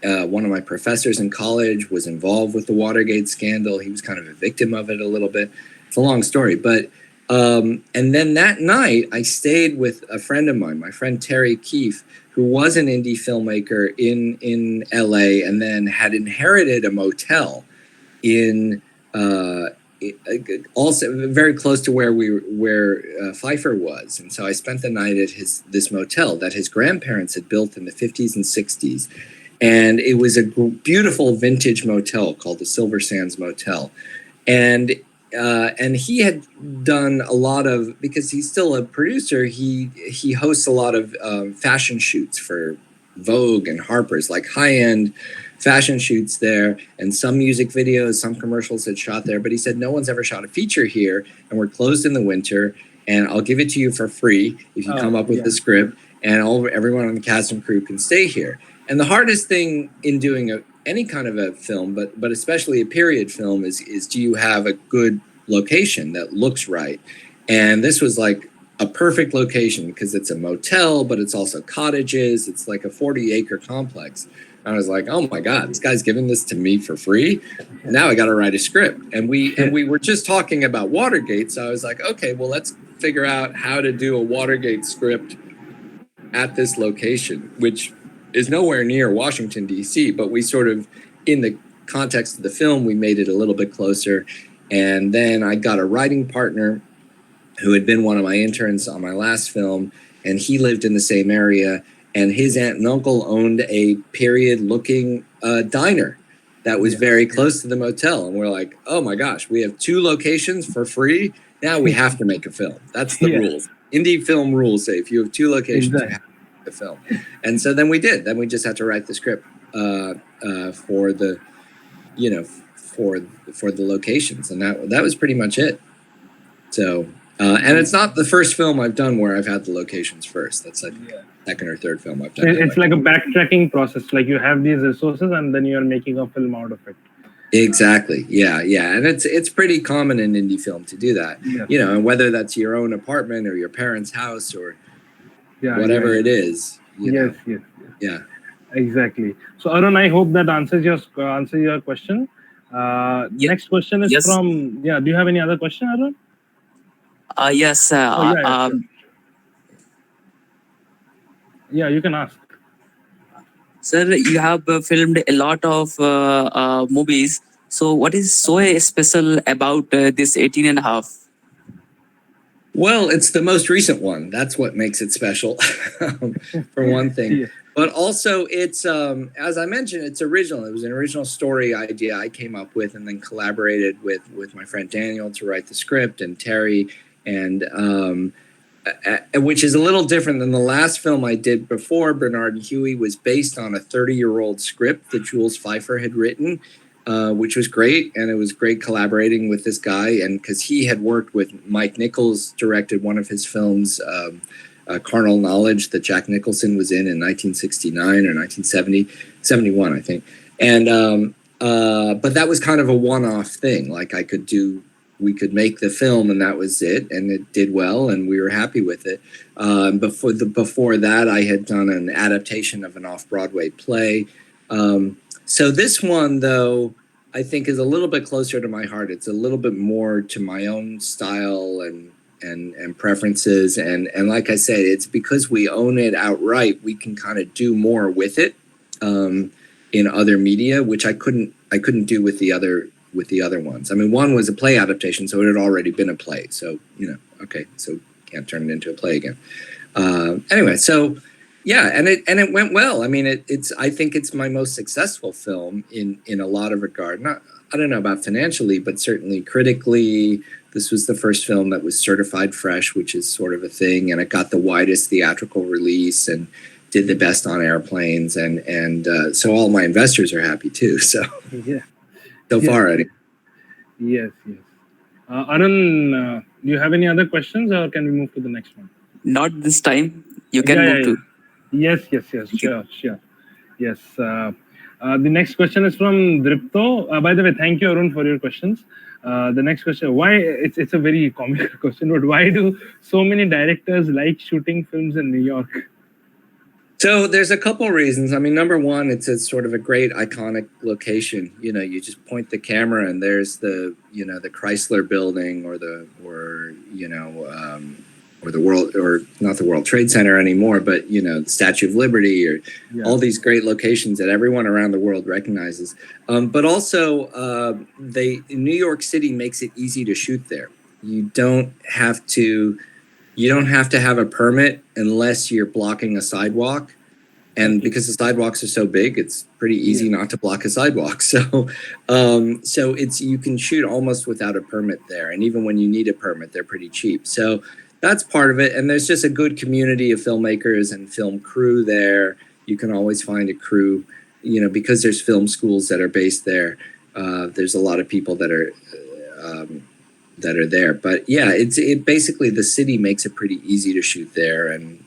one of my professors in college was involved with the Watergate scandal. He was kind of a victim of it a little bit. It's a long story, but and then that night I stayed with a friend of mine, my friend Terry Keefe, who was an indie filmmaker in LA and then had inherited a motel in also very close to where Pfeiffer was. And so I spent the night at this motel that his grandparents had built in the 50s and 60s. And it was a beautiful vintage motel called the Silver Sands Motel. And he had done a lot of, because he's still a producer, he hosts a lot of fashion shoots for Vogue and Harper's, like high-end fashion shoots there, and some music videos, some commercials had shot there. But he said, no one's ever shot a feature here, and we're closed in the winter, and I'll give it to you for free if you come up with the script, and everyone on the cast and crew can stay here. And the hardest thing in doing any kind of a film, but especially a period film, is do you have a good location that looks right? And this was like a perfect location because it's a motel, but it's also cottages. It's like a 40-acre complex. And I was like, oh my God, this guy's giving this to me for free. Now I got to write a script. And we were just talking about Watergate. So I was like, okay, well, let's figure out how to do a Watergate script at this location, which is nowhere near Washington, D.C., but we sort of, in the context of the film, we made it a little bit closer. And then I got a writing partner who had been one of my interns on my last film, and he lived in the same area, and his aunt and uncle owned a period-looking diner that was very close to the motel. And we're like, oh my gosh, we have 2 locations for free? Now we have to make a film. That's the rules. Indie film rules say if you have 2 locations, you have to make a film. And so then we did. Then we just had to write the script for the, for the locations, and that was pretty much it. So, and it's not the first film I've done where I've had the locations first. That's like second or third film I've done. It's like a backtracking process. Like you have these resources, and then you're making a film out of it. Exactly. Yeah. And it's pretty common in indie film to do that. Yeah. And whether that's your own apartment or your parents' house or whatever it is. Yes. Yeah. Exactly. So Arun, I hope that answers your question. Next question is from do you have any other question, Arun? Yes. Yeah, you can ask. Sir, you have filmed a lot of movies. So what is so special about this 18 and a half? Well, it's the most recent one. That's what makes it special, for one thing. But also, it's, as I mentioned, it's original. It was an original story idea I came up with and then collaborated with my friend Daniel to write the script, and Terry, and which is a little different than the last film I did before. Bernard and Huey was based on a 30-year-old script that Jules Pfeiffer had written, which was great. And it was great collaborating with this guy. And because he had worked with Mike Nichols, directed one of his films, Carnal Knowledge, that Jack Nicholson was in 1969 or 1971, I think. And but that was kind of a one-off thing. Like we could make the film and that was it, and it did well, and we were happy with it. Before that, I had done an adaptation of an off-Broadway play. So this one, though, I think is a little bit closer to my heart. It's a little bit more to my own style and preferences, and like I said, it's because we own it outright. We can kind of do more with it in other media, which I couldn't do with the other ones. I mean, one was a play adaptation, so it had already been a play. So, so can't turn it into a play again. Anyway, so yeah, and it went well. I mean, I think it's my most successful film in a lot of regard. I don't know about financially, but certainly critically. This was the first film that was certified fresh, which is sort of a thing, and it got the widest theatrical release, and did the best on airplanes, and so all my investors are happy too. So so far, anyway. Yes. Arun, do you have any other questions, or can we move to the next one? Not this time. You can move to. Yes. Sure. Yes. The next question is from Dripto. By the way, thank you, Arun, for your questions. The next question: why? It's a very comical question, but why do so many directors like shooting films in New York? So there's a couple reasons. I mean, number one, it's sort of a great iconic location. You know, you just point the camera and there's the Chrysler building or the World, or not the World Trade Center anymore, but the Statue of Liberty, or all these great locations that everyone around the world recognizes. But also, New York City makes it easy to shoot there. You don't have to have a permit unless you're blocking a sidewalk. And because the sidewalks are so big, it's pretty easy not to block a sidewalk. So you can shoot almost without a permit there. And even when you need a permit, they're pretty cheap. So that's part of it. And there's just a good community of filmmakers and film crew there. You can always find a crew, because there's film schools that are based there. There's a lot of people that are there. But yeah, it basically, the city makes it pretty easy to shoot there. And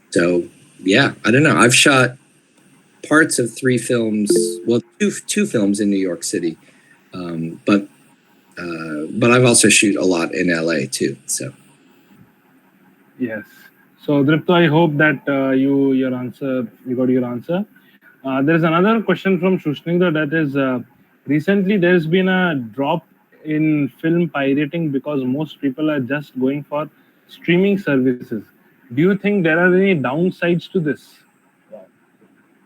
so, yeah, I don't know. I've shot parts of 3 films, well, two films in New York City. But I've also shoot a lot in LA too. So yes. So Dripto, I hope that you got your answer. There's another question from Shushninda, that is, recently there's been a drop in film pirating because most people are just going for streaming services. Do you think there are any downsides to this?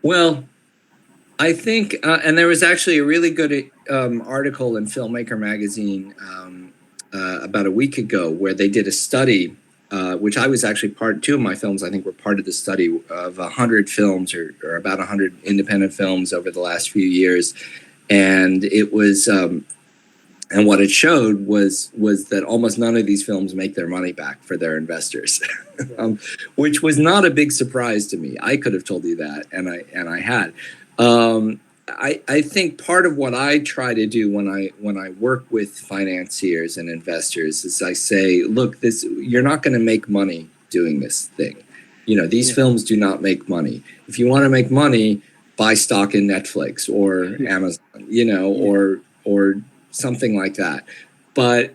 Well, I think, and there was actually a really good article in Filmmaker magazine about a week ago where they did a study, which I was actually two of my films, I think, were part of the study, of 100 films or about 100 independent films over the last few years. And it was, and what it showed was that almost none of these films make their money back for their investors, which was not a big surprise to me. I could have told you that, and I had. I think part of what I try to do when I work with financiers and investors is I say, look, you're not going to make money doing this thing. These films do not make money. If you want to make money, buy stock in Netflix or Amazon, or something like that. But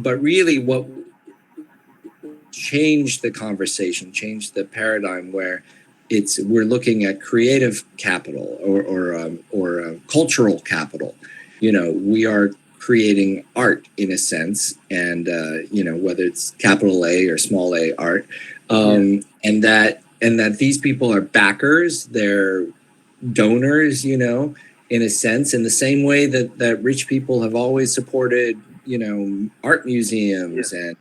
really, what changed the conversation, changed the paradigm, where we're looking at creative capital or cultural capital. We are creating art in a sense, and whether it's capital A or small a art, and that these people are backers, they're donors, in a sense, in the same way that rich people have always supported, art museums, and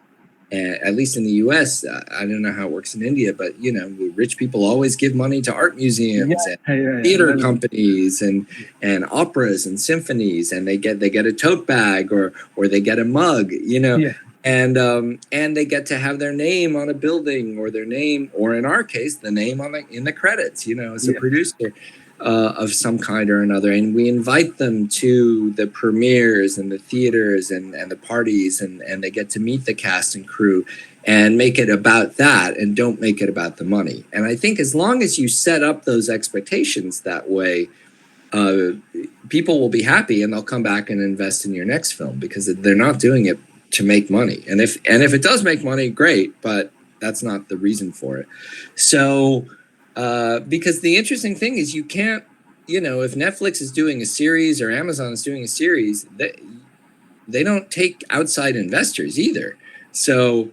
at least in the U.S., I don't know how it works in India, but rich people always give money to art museums and theater companies and operas and symphonies, and they get a tote bag or they get a mug, and they get to have their name on a building, or their name, or in our case, the name in the credits, as a producer of some kind or another. And we invite them to the premieres and the theaters and the parties, and they get to meet the cast and crew and make it about that, and don't make it about the money. And I think as long as you set up those expectations that way, people will be happy, and they'll come back and invest in your next film, because they're not doing it to make money. And if it does make money, great, but that's not the reason for it. So because the interesting thing is, you can't, if Netflix is doing a series or Amazon is doing a series, they don't take outside investors either. So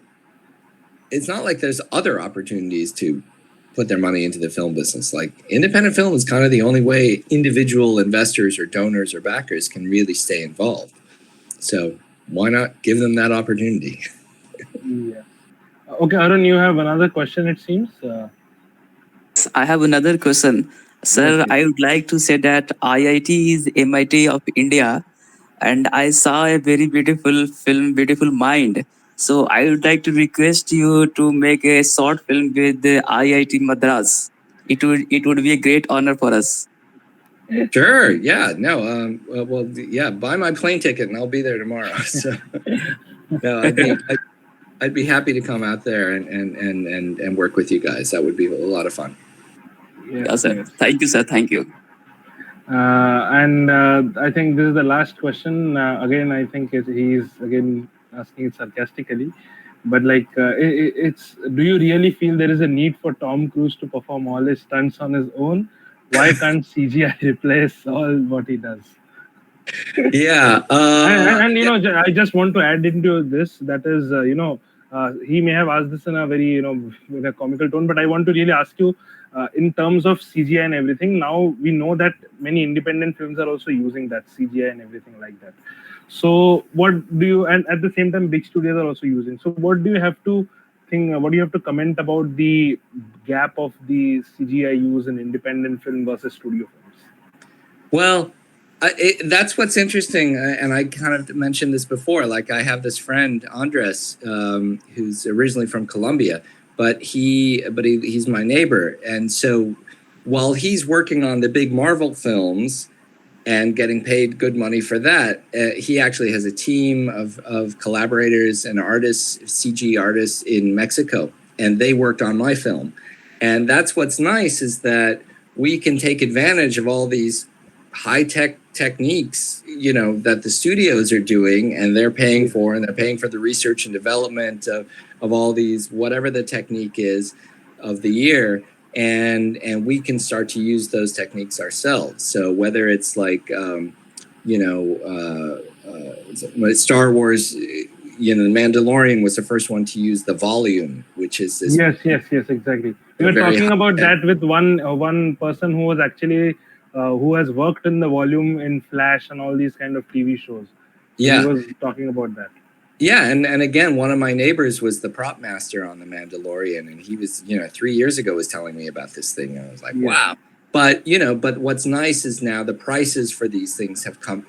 it's not like there's other opportunities to put their money into the film business. Like, independent film is kind of the only way individual investors or donors or backers can really stay involved. So why not give them that opportunity? Okay, Arun, you have another question, it seems. I have another question. Sir, I would like to say that IIT is MIT of India, and I saw a very beautiful film, Beautiful Mind. So I would like to request you to make a short film with the IIT Madras. It would be a great honor for us. Sure. Yeah. No. Well. Yeah. Buy my plane ticket, and I'll be there tomorrow. So, no, I'd be happy to come out there and work with you guys. That would be a lot of fun. Yes, sir. Thank you, sir. Thank you. And I think this is the last question. Again, I think he's again asking it sarcastically, but like, it's. Do you really feel there is a need for Tom Cruise to perform all his stunts on his own? Why can't CGI replace all what he does? Yeah. And you know, I just want to add into this. That is, he may have asked this in a very, with a comical tone, but I want to really ask you, in terms of CGI and everything. Now we know that many independent films are also using that CGI and everything like that. So what do you? And at the same time, big studios are also using. So what do you have to think? What do you have to comment about the gap of the CGI use in independent film versus studio films? Well, that's what's interesting, and I kind of mentioned this before. Like, I have this friend Andres, who's originally from Colombia, but he's my neighbor, and so while he's working on the big Marvel films and getting paid good money for that, he actually has a team of collaborators and artists, CG artists in Mexico, and they worked on my film, and that's what's nice, is that we can take advantage of all these high-tech techniques, that the studios are doing, and they're paying for, and they're paying for the research and development of all these, whatever the technique is of the year, and we can start to use those techniques ourselves. So whether it's like, Star Wars, the Mandalorian was the first one to use the volume, which is this. Yes, exactly. We were talking about that with one person who was actually who has worked in the volume in Flash and all these kind of TV shows. Yeah, he was talking about that. Yeah, and again, one of my neighbors was the prop master on the Mandalorian, and he was, 3 years ago was telling me about this thing, and I was like, wow. But what's nice is now the prices for these things have come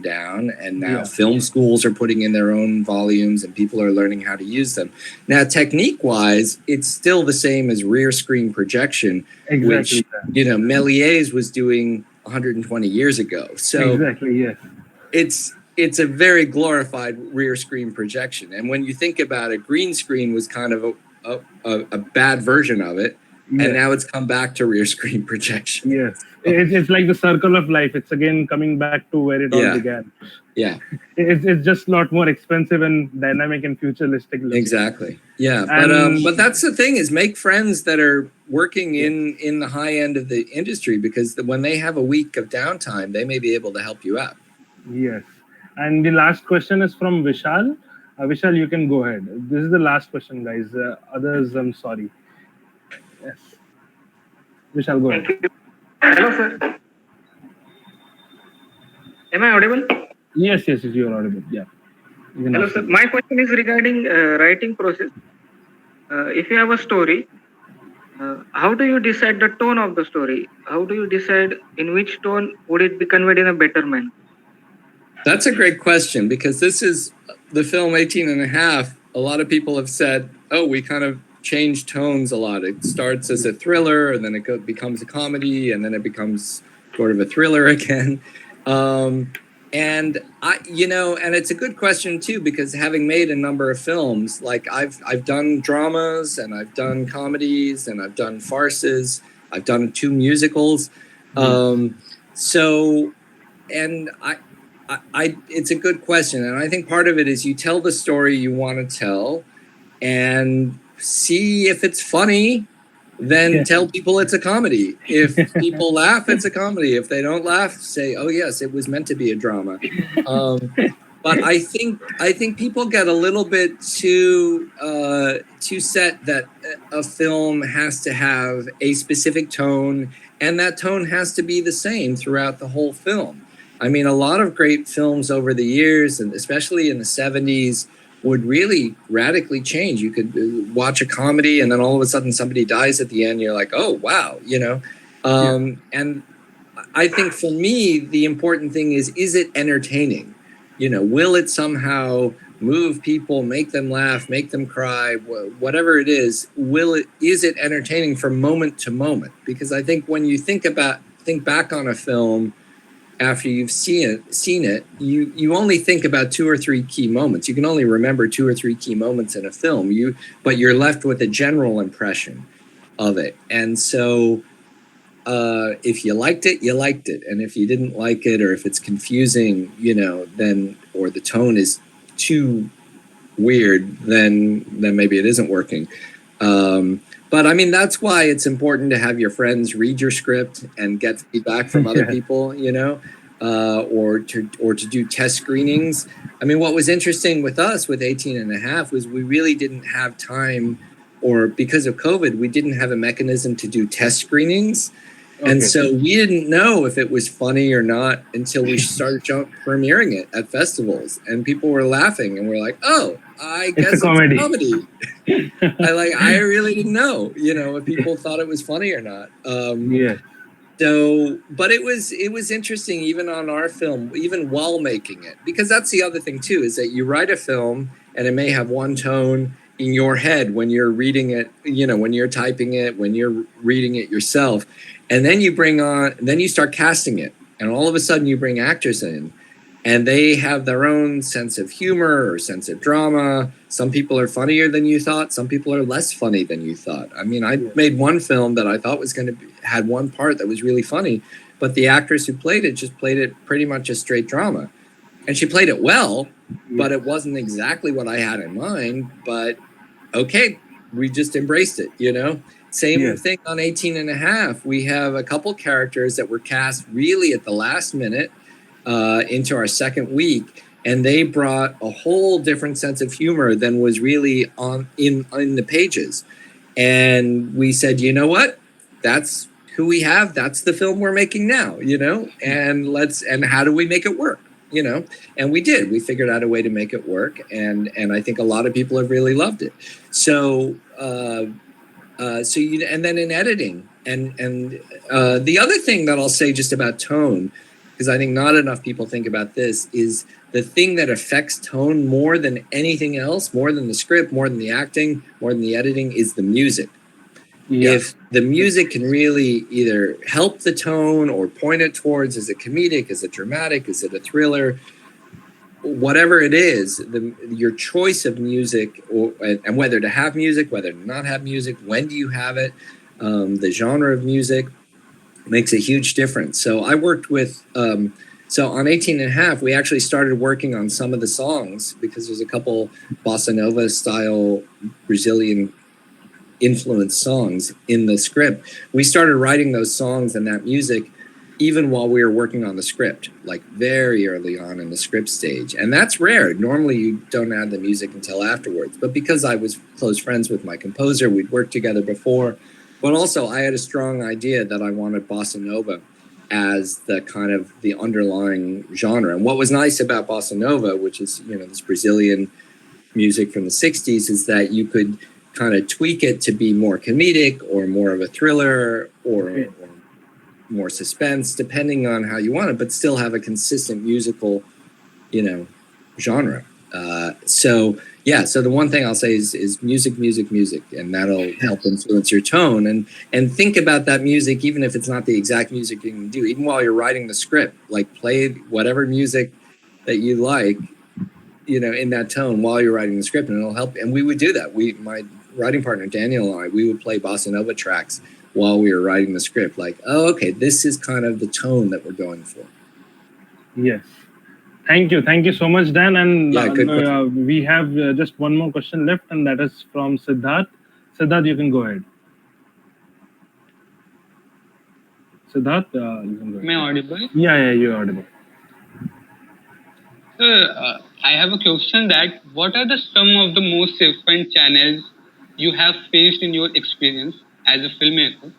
down, and now film schools are putting in their own volumes, and people are learning how to use them. Now, technique-wise, it's still the same as rear screen projection, which Méliès was doing 120 years ago. So it's a very glorified rear screen projection, and when you think about it, green screen was kind of a bad version of it. And now it's come back to rear screen projection. Yes, it's like the circle of life. It's again coming back to where it all began. Yeah, it's just a lot more expensive and dynamic and futuristic. Exactly. Yeah, but that's the thing, is make friends that are working in the high end of the industry, because when they have a week of downtime, they may be able to help you out. Yes, and the last question is from Vishal. Vishal, you can go ahead. This is the last question, guys. Others, I'm sorry. Yes. Vishal, go ahead. Hello, sir. Am I audible? Yes, you are audible. Yeah. Hello, sir. My question is regarding writing process. If you have a story, how do you decide the tone of the story? How do you decide in which tone would it be conveyed in a better manner? That's a great question, because this is the film 18 and a half. A lot of people have said, oh, we kind of change tones a lot. It starts as a thriller, and then it becomes a comedy, and then it becomes sort of a thriller again. And it's a good question too, because having made a number of films, like I've done dramas, and I've done comedies, and I've done farces, I've done 2 musicals. It's a good question, and I think part of it is you tell the story you want to tell, and see if it's funny, then tell people it's a comedy. If people laugh, it's a comedy. If they don't laugh, say, oh yes, it was meant to be a drama. But I think people get a little bit too set that a film has to have a specific tone, and that tone has to be the same throughout the whole film. I mean, a lot of great films over the years, and especially in the 70s, would really radically change. You could watch a comedy, and then all of a sudden somebody dies at the end. You're like, oh, wow, And I think for me, the important thing is it entertaining? Will it somehow move people, make them laugh, make them cry, whatever it is, is it entertaining from moment to moment? Because I think when you think back on a film after you've seen it, you only think about 2 or 3 key moments. You can only remember 2 or 3 key moments in a film. But you're left with a general impression of it. And so if you liked it, you liked it. And if you didn't like it, or if it's confusing, then, or the tone is too weird, then maybe it isn't working. But I mean, that's why it's important to have your friends read your script and get feedback from other people, or to do test screenings. I mean, what was interesting with us with 18 and a half was we really didn't have time, or because of COVID, we didn't have a mechanism to do test screenings. Okay. And so we didn't know if it was funny or not until we started premiering it at festivals, and people were laughing, and we're like, "Oh, I guess it's comedy." I really didn't know, if people thought it was funny or not. So, but it was interesting, even on our film, even while making it, because that's the other thing too, is that you write a film and it may have one tone in your head when you're reading it, when you're typing it, when you're reading it yourself. And then then you start casting it. And all of a sudden you bring actors in, and they have their own sense of humor or sense of drama. Some people are funnier than you thought. Some people are less funny than you thought. I mean, I made one film that I thought was had one part that was really funny, but the actress who played it just played it pretty much a straight drama. And she played it well, but it wasn't exactly what I had in mind. But okay, we just embraced it, Same thing on 18 and a half. We have a couple characters that were cast really at the last minute into our second week, and they brought a whole different sense of humor than was really in the pages. And we said, you know what? That's who we have. That's the film we're making now, and how do we make it work? And we did. We figured out a way to make it work, and I think a lot of people have really loved it. So and then in editing, and the other thing that I'll say just about tone, because I think not enough people think about this, is the thing that affects tone more than anything else, more than the script, more than the acting, more than the editing, is the music. Yeah. If the music can really either help the tone or point it towards, is it comedic, is it dramatic, is it a thriller, whatever it is, your choice of music, and whether to have music, whether to not have music, when do you have it, the genre of music makes a huge difference. So I worked with, so on 18 and a half, we actually started working on some of the songs, because there's a couple bossa nova style Brazilian influenced songs in the script. We started writing those songs and that music even while we were working on the script, like very early on in the script stage. And that's rare. Normally you don't add the music until afterwards. But because I was close friends with my composer, we'd worked together before. But also I had a strong idea that I wanted bossa nova as the kind of the underlying genre. And what was nice about bossa nova, which is, this Brazilian music from the 60s, is that you could kind of tweak it to be more comedic or more of a thriller or more suspense, depending on how you want it, but still have a consistent musical, genre. So the one thing I'll say is music, and that'll help influence your tone. And think about that music, even if it's not the exact music you can do, even while you're writing the script, like play whatever music that you like, in that tone while you're writing the script, and it'll help. And we would do that. My writing partner, Daniel, and I, we would play bossa nova tracks while we were writing the script, like, oh, okay, this is kind of the tone that we're going for. Yes. Thank you so much, Dan. And we have just one more question left, and that is from Siddharth. Siddharth, you can go ahead. Siddharth, you can go ahead. Am I audible? Yeah, you're audible. I have a question that what are some of the most frequent channels you have faced in your experience as a filmmaker,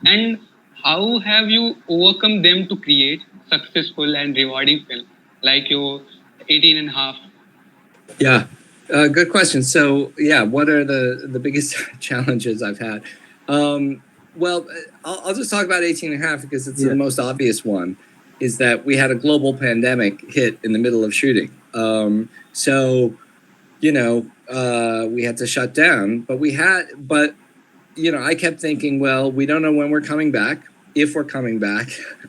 and how have you overcome them to create successful and rewarding film like your 18 and a half? Yeah, good question. So what are the biggest challenges I've had? Well, I'll just talk about 18 and a half because it's the most obvious one, is that we had a global pandemic hit in the middle of shooting. So we had to shut down, but I kept thinking, well, we don't know when we're coming back, if we're coming back.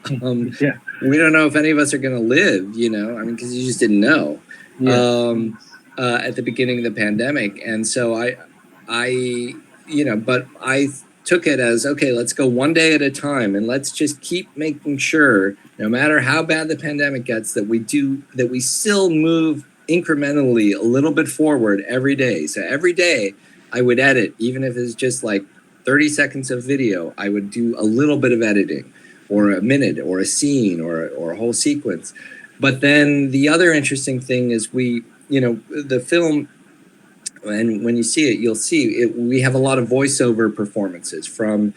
We don't know if any of us are going to live, because you just didn't know at the beginning of the pandemic. And so but I took it as, okay, let's go one day at a time, and let's just keep making sure, no matter how bad the pandemic gets, that we still move incrementally a little bit forward every day. So every day I would edit, even if it's just like 30 seconds of video, I would do a little bit of editing, or a minute, or a scene, or a whole sequence. But then the other interesting thing is the film, and when you see it, you'll see it, we have a lot of voiceover performances from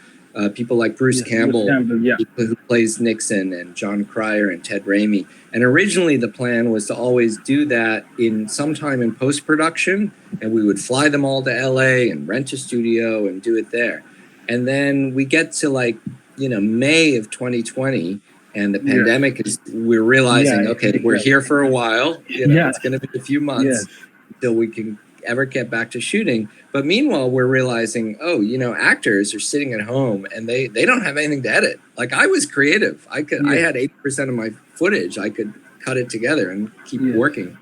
people like Bruce Campbell, who plays Nixon, and John Cryer and Ted Raimi. And originally the plan was to always do that sometime in post-production, and we would fly them all to LA and rent a studio and do it there. And then we get to May of 2020, and the pandemic we're realizing, okay, we're here for a while. It's going to be a few months until we can ever get back to shooting. But meanwhile, we're realizing, actors are sitting at home and they don't have anything to edit. Like, I was creative. I had 80% of my footage. I could cut it together and keep working.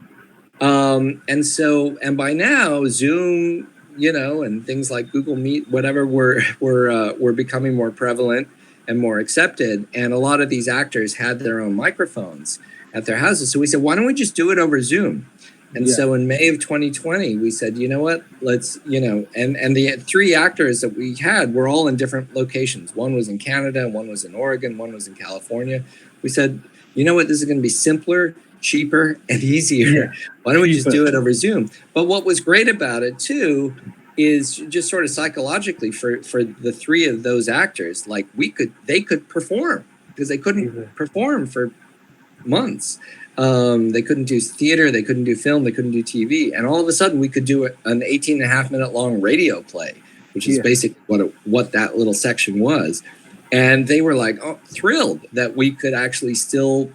And by now, Zoom, and things like Google Meet, whatever, were becoming more prevalent and more accepted. And a lot of these actors had their own microphones at their houses. So we said, why don't we just do it over Zoom? And so in May of 2020, we said, you know what, let's, and the 3 actors that we had were all in different locations. One was in Canada, one was in Oregon, one was in California. We said, you know what, this is going to be simpler, cheaper, and easier. Why don't we just do it over Zoom? But what was great about it too is just sort of psychologically for the 3 of those actors, like they could perform, because they couldn't perform for months. They couldn't do theater, they couldn't do film, they couldn't do TV. And all of a sudden we could do an 18.5-minute long radio play, which is basically what that little section was. And they were like, thrilled that we could actually still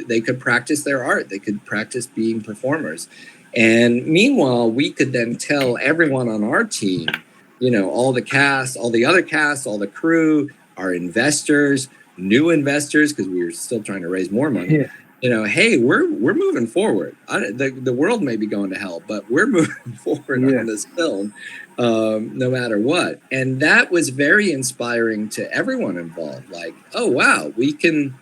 they could practice their art. They could practice being performers. And meanwhile, we could then tell everyone on our team, all the cast, all the other cast, all the crew, our investors, new investors, because we were still trying to raise more money. Hey, we're moving forward. The world may be going to hell, but we're moving forward on this film, no matter what. And that was very inspiring to everyone involved. Like, oh wow, we can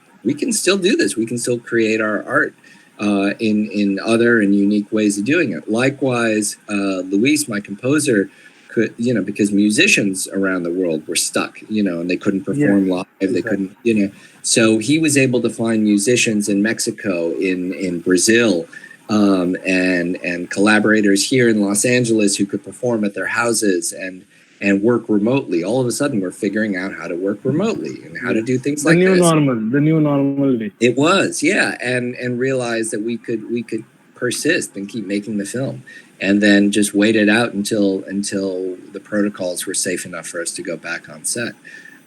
still do this. We can still create our art in other and unique ways of doing it. Likewise, Luis, my composer, could, because musicians around the world were stuck, and they couldn't perform live. They couldn't, So he was able to find musicians in Mexico, in Brazil, and collaborators here in Los Angeles who could perform at their houses and work remotely. All of a sudden, we're figuring out how to work remotely and how to do things like this. The new normal way. It was, and realize that we could persist and keep making the film, and then just wait it out until the protocols were safe enough for us to go back on set.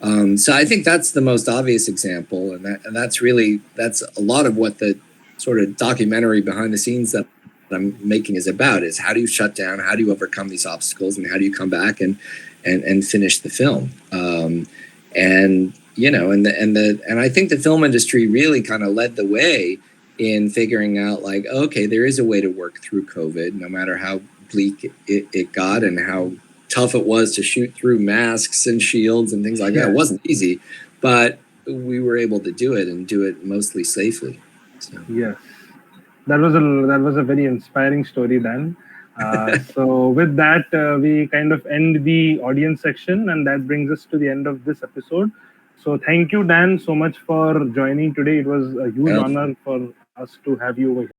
So I think that's the most obvious example, and that's a lot of what the sort of documentary behind the scenes that I'm making is about, is how do you shut down, how do you overcome these obstacles, and how do you come back and finish the film. And I think the film industry really kind of led the way in figuring out, like, okay, there is a way to work through COVID, no matter how bleak it got and how tough it was to shoot through masks and shields and things like that. It wasn't easy, but we were able to do it, and do it mostly safely. So. Yes, that was a very inspiring story, Dan. So with that, we kind of end the audience section, and that brings us to the end of this episode. So thank you, Dan, so much for joining today. It was a huge honor for us to have you over here.